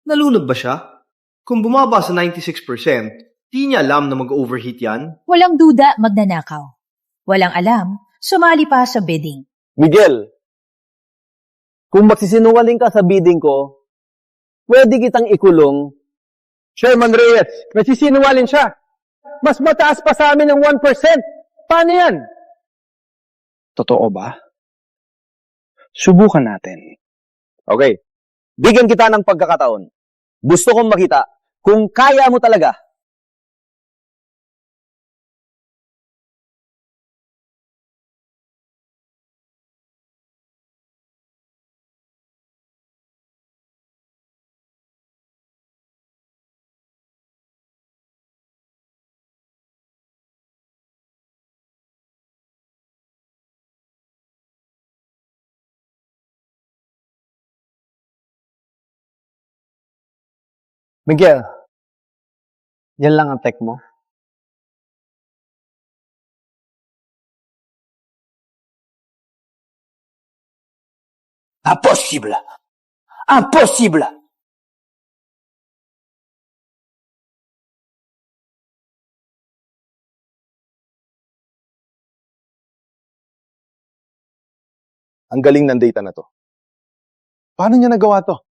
Nalunod ba siya? Kung bumaba sa 96%, di niya alam na mag-overheat yan? Walang duda, magnanakaw. Walang alam, sumali pa sa bidding. Miguel, kung magsisinungaling ka sa bidding ko, pwede kitang ikulong. Chairman Reyes, nagsisinungaling siya. Mas mataas pa sa amin ng 1%. Paano yan? Totoo ba? Subukan natin. Okay. Bigyan kita ng pagkakataon. Gusto kong makita kung kaya mo talaga. Miguel, yan lang ang tech mo? Impossible! Impossible! Ang galing ng data na to. Paano niya nagawa to?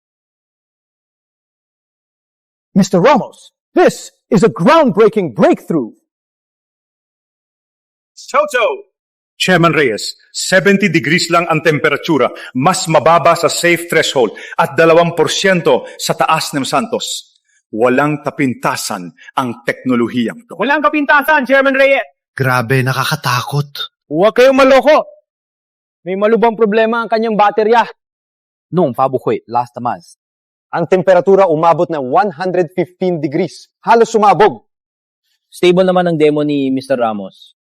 Mr. Ramos, this is a groundbreaking breakthrough. Toto! Chairman Reyes, 70 degrees lang ang temperatura, mas mababa sa safe threshold at 2% sa taas ng Santos. Walang kapintasan ang teknolohiyang to. Walang kapintasan, Chairman Reyes. Grabe, nakakatakot. Huwag kayong maloko. May malubang problema ang kanyang baterya. Noong pabukoy, last month, ang temperatura umabot ng 115 degrees. Halos sumabog. stable naman ang demo ni Mr. Ramos.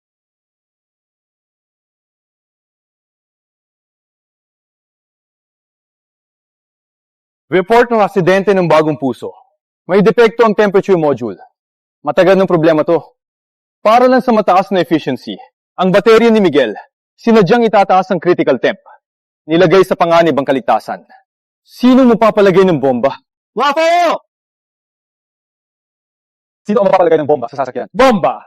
Report ng aksidente ng bagong puso. May depekto ang temperature module. Matagal ng problema to. Para lang sa mataas na efficiency, ang baterya ni Miguel, sinadyang itataas ang critical temp. Nilagay sa panganib ang kaligtasan. Sino magpapalagay ng bomba? Wapo! Sino ang magpapalagay ng bomba sa sasakyan? Bomba!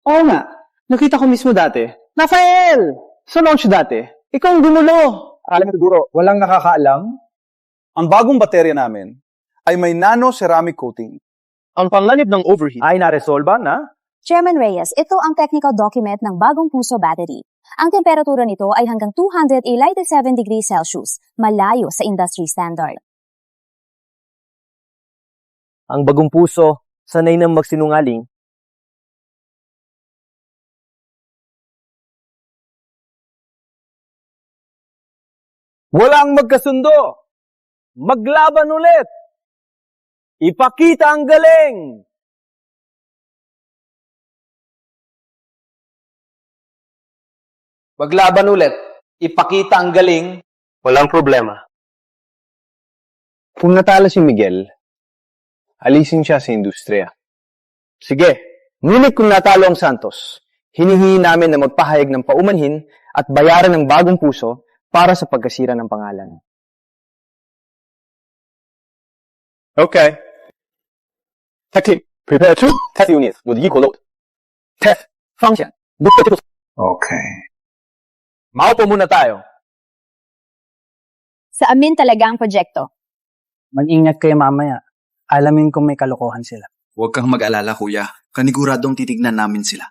Oo nga. Nakita ko mismo dati. Rafael! Sa launch dati, ikaw ang gumulo. Alam mo siguro, walang nakakaalam. Ang bagong baterya namin ay may nano-ceramic coating. Ang panganib ng overheat ay naresolba na? Chairman Reyes, ito ang technical document ng bagong puso battery. Ang temperatura nito ay hanggang 287 degrees Celsius, malayo sa industry standard. Ang bagong puso, sanay nang magsinungaling. Walang magkasundo! Maglaban ulit! Ipakita ang galing! Maglaban ulit. Ipakita ang galing. Walang problema. Kung natalo si Miguel, alisin siya sa industriya. Sige, ngunit kung natalo ang Santos, hinihingi namin na magpahayag ng paumanhin at bayaran ng bagong puso para sa pagkasira ng pangalan. Okay. Tech team, prepare to test units with equal load. Test function. Okay. Maupo muna tayo. Sa amin talaga ang proyekto. Mag-ingat kayo mamaya. Alamin kung may kalokohan sila. Huwag kang mag-alala, kuya. Kaniguradong titignan namin sila.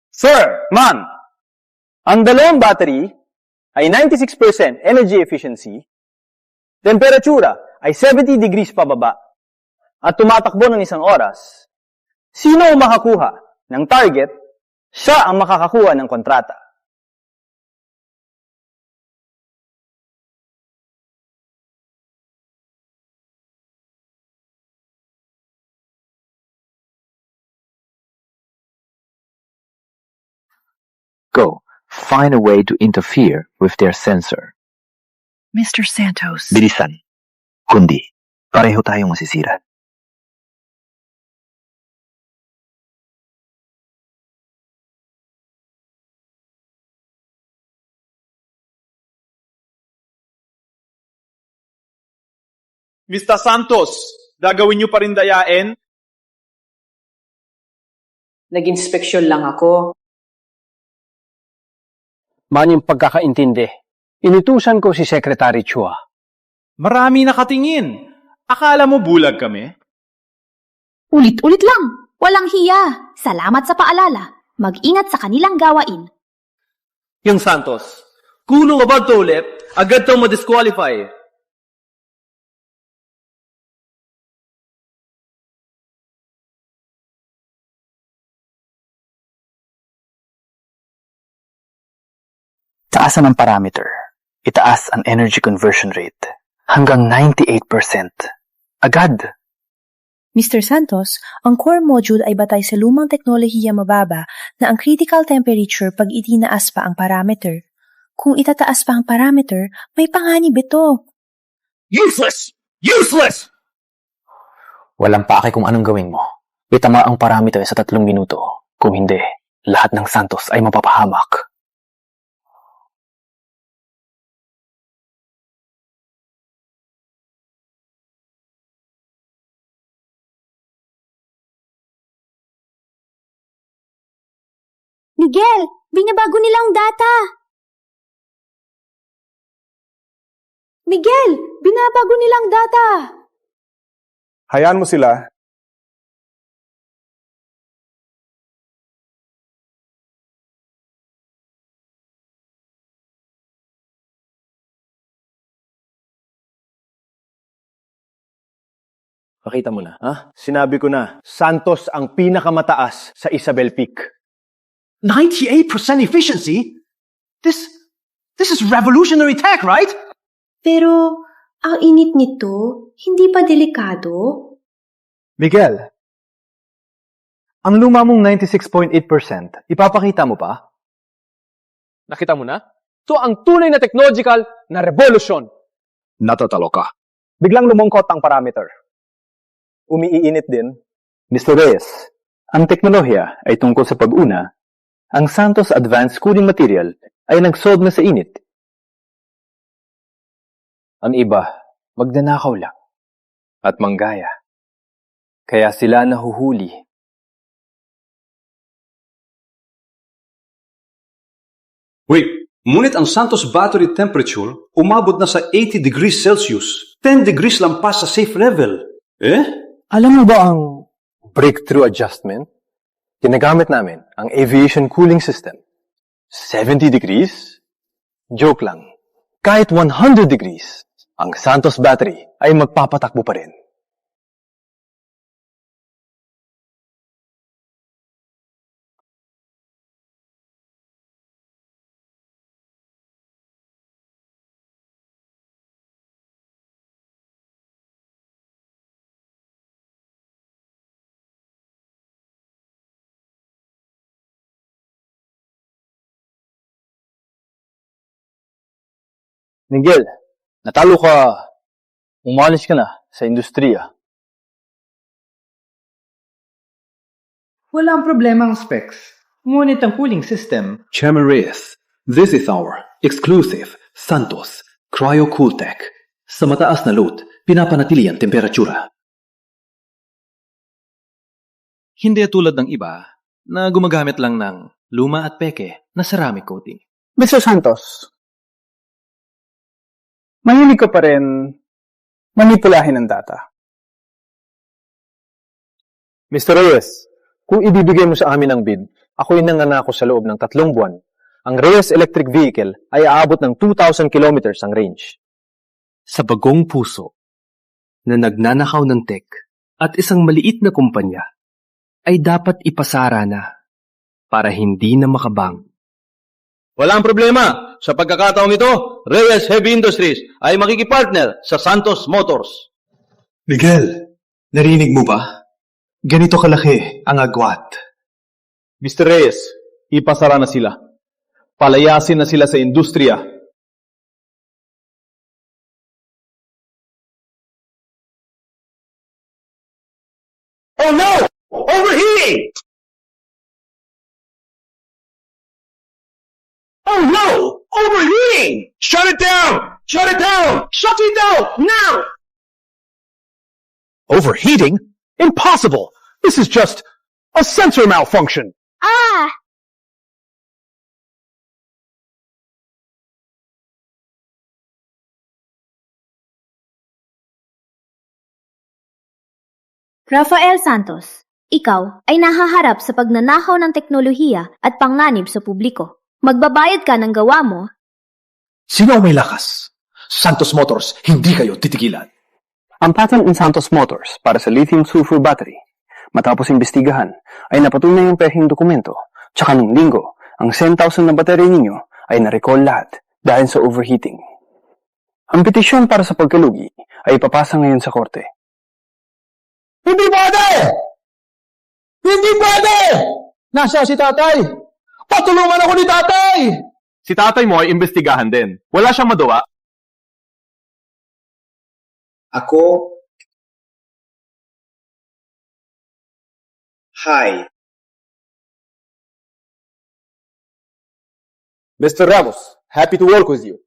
Sir, ma'am, ang dalawang battery ay 96% energy efficiency, temperatura ay 70 degrees pababa, at tumatakbo ng 1 oras. Sino ang makakuha ng target, siya ang makakakuha ng kontrata. Go. Find a way to interfere with their sensor. Mr. Santos. Bilisan. Kundi, pareho tayong masisira. Mr. Santos, gagawin niyo pa rin dayain? Nag-inspeksyon lang ako. Manyong pagkakaintindi. Inutusan ko si Secretary Chua. Marami nakatingin. Akala mo bulag kami? Ulit-ulit lang. Walang hiya. Salamat sa paalala. Mag-ingat sa kanilang gawain. Yung Santos, kulong abad to ulit, agad to ma-disqualify. Taasan ang parameter. Itaas ang energy conversion rate. Hanggang 98%. Agad! Mr. Santos, ang core module ay batay sa lumang teknolohiya mababa na ang critical temperature pag itinaas pa ang parameter. Kung itataas pa ang parameter, may panganib ito. Useless! Useless! Walang paaki kung anong gawin mo. Itama ang parameter sa 3 minuto. Kung hindi, lahat ng Santos ay mapapahamak. Miguel, binabago nilang data. Miguel, binabago nilang data. Hayaan mo sila. Pakita mo na, ha? Sinabi ko na, Santos ang pinakamataas sa Isabel Peak. 98% efficiency? This is revolutionary tech, right? Pero, ang init nito, hindi pa delikado? Miguel, ang luma mong 96.8%, ipapakita mo pa? Nakita mo na? Ito ang tunay na technological na revolution. Natatalo ka. Biglang lumungkot ang parameter. Umiiinit din. Mr. Reyes, ang teknolohiya ay tungkol sa pag-una. Ang Santos Advanced Cooling Material ay nagsolve na sa init. Ang iba, magnanakaw lang at manggaya. Kaya sila nahuhuli. Wait, ngunit ang Santos battery temperature umabot na sa 80 degrees Celsius. 10 degrees lang pa sa safe level. Alam mo ba ang breakthrough adjustment? Ginagamit namin ang aviation cooling system. 70 degrees? Joke lang. Kahit 100 degrees, ang Santos battery ay magpapatakbo pa rin. Miguel, natalo ka. Umalis ka na sa industriya. Walang problema ang specs. Ngunit ang cooling system. Chairman Reyes, this is our exclusive Santos Cryo Cool Tech. Sa mataas na load, pinapanatili ang temperatura. Hindi tulad ng iba na gumagamit lang ng luma at peke na ceramic coating. Mr. Santos, mahilig ka pa rin manipulahin ang data. Mr. Reyes, kung ibibigay mo sa amin ang bid, ako'y nangangako sa loob ng 3 buwan. Ang Reyes Electric Vehicle ay aabot ng 2,000 kilometers ang range. Sa bagong puso na nagnanakaw ng tech at isang maliit na kumpanya ay dapat ipasara na para hindi na makabang. Walang problema. Sa pagkakataong ito, Reyes Heavy Industries ay makikipartner sa Santos Motors. Miguel, narinig mo ba? Ganito kalaki ang agwat. Mr. Reyes, ipasara na sila. Palayasin na sila sa industriya. Oh no! Overheating! Oh no! Overheating! Shut it down! Shut it down! Shut it down! Now! Overheating? Impossible! This is just a sensor malfunction. Ah! Rafael Santos, ikaw ay nahaharap sa pagnanakaw ng teknolohiya at panganib sa publiko. Magbabayad ka ng gawa mo. Sino ang may lakas? Santos Motors, hindi kayo titigilan. Ang patent ng Santos Motors para sa lithium-sulfur battery, matapos imbestigahan, ay napatunay ang pehing dokumento. Tsaka nung linggo, ang 10,000 na battery ninyo ay na-recall lahat dahil sa overheating. Ang petisyon para sa pagkalugi ay ipapasa ngayon sa korte. Hindi pwede! Hindi pwede! Nasa si tatay! Patulungan ako ni tatay! Si tatay mo ay imbestigahan din. Wala siyang magawa. Ako... Hi. Mr. Ramos, happy to work with you.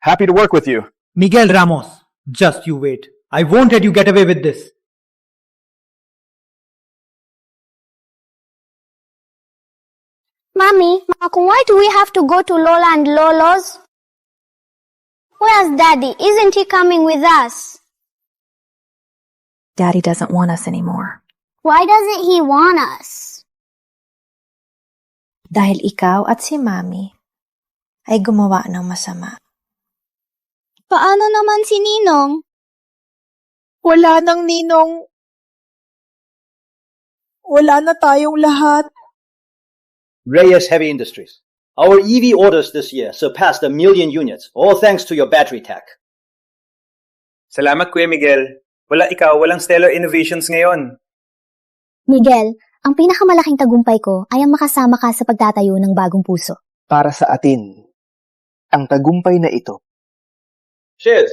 Happy to work with you. Miguel Ramos, just you wait. I won't let you get away with this. Mommy, why do we have to go to Lola and Lolo's? Where's Daddy? Isn't he coming with us? Daddy doesn't want us anymore. Why doesn't he want us? Dahil ikaw at si Mami ay gumawa ng masama. Paano naman si Ninong? Wala nang Ninong. Wala na tayong lahat. Reyes Heavy Industries. Our EV orders this year surpassed 1 million units, all thanks to your battery tech. Salamat, Kuya Miguel. Wala ikaw, walang stellar innovations ngayon. Miguel, ang pinakamalaking tagumpay ko ay ang makasama ka sa pagtatayo ng bagong puso. Para sa atin, ang tagumpay na ito Shiz,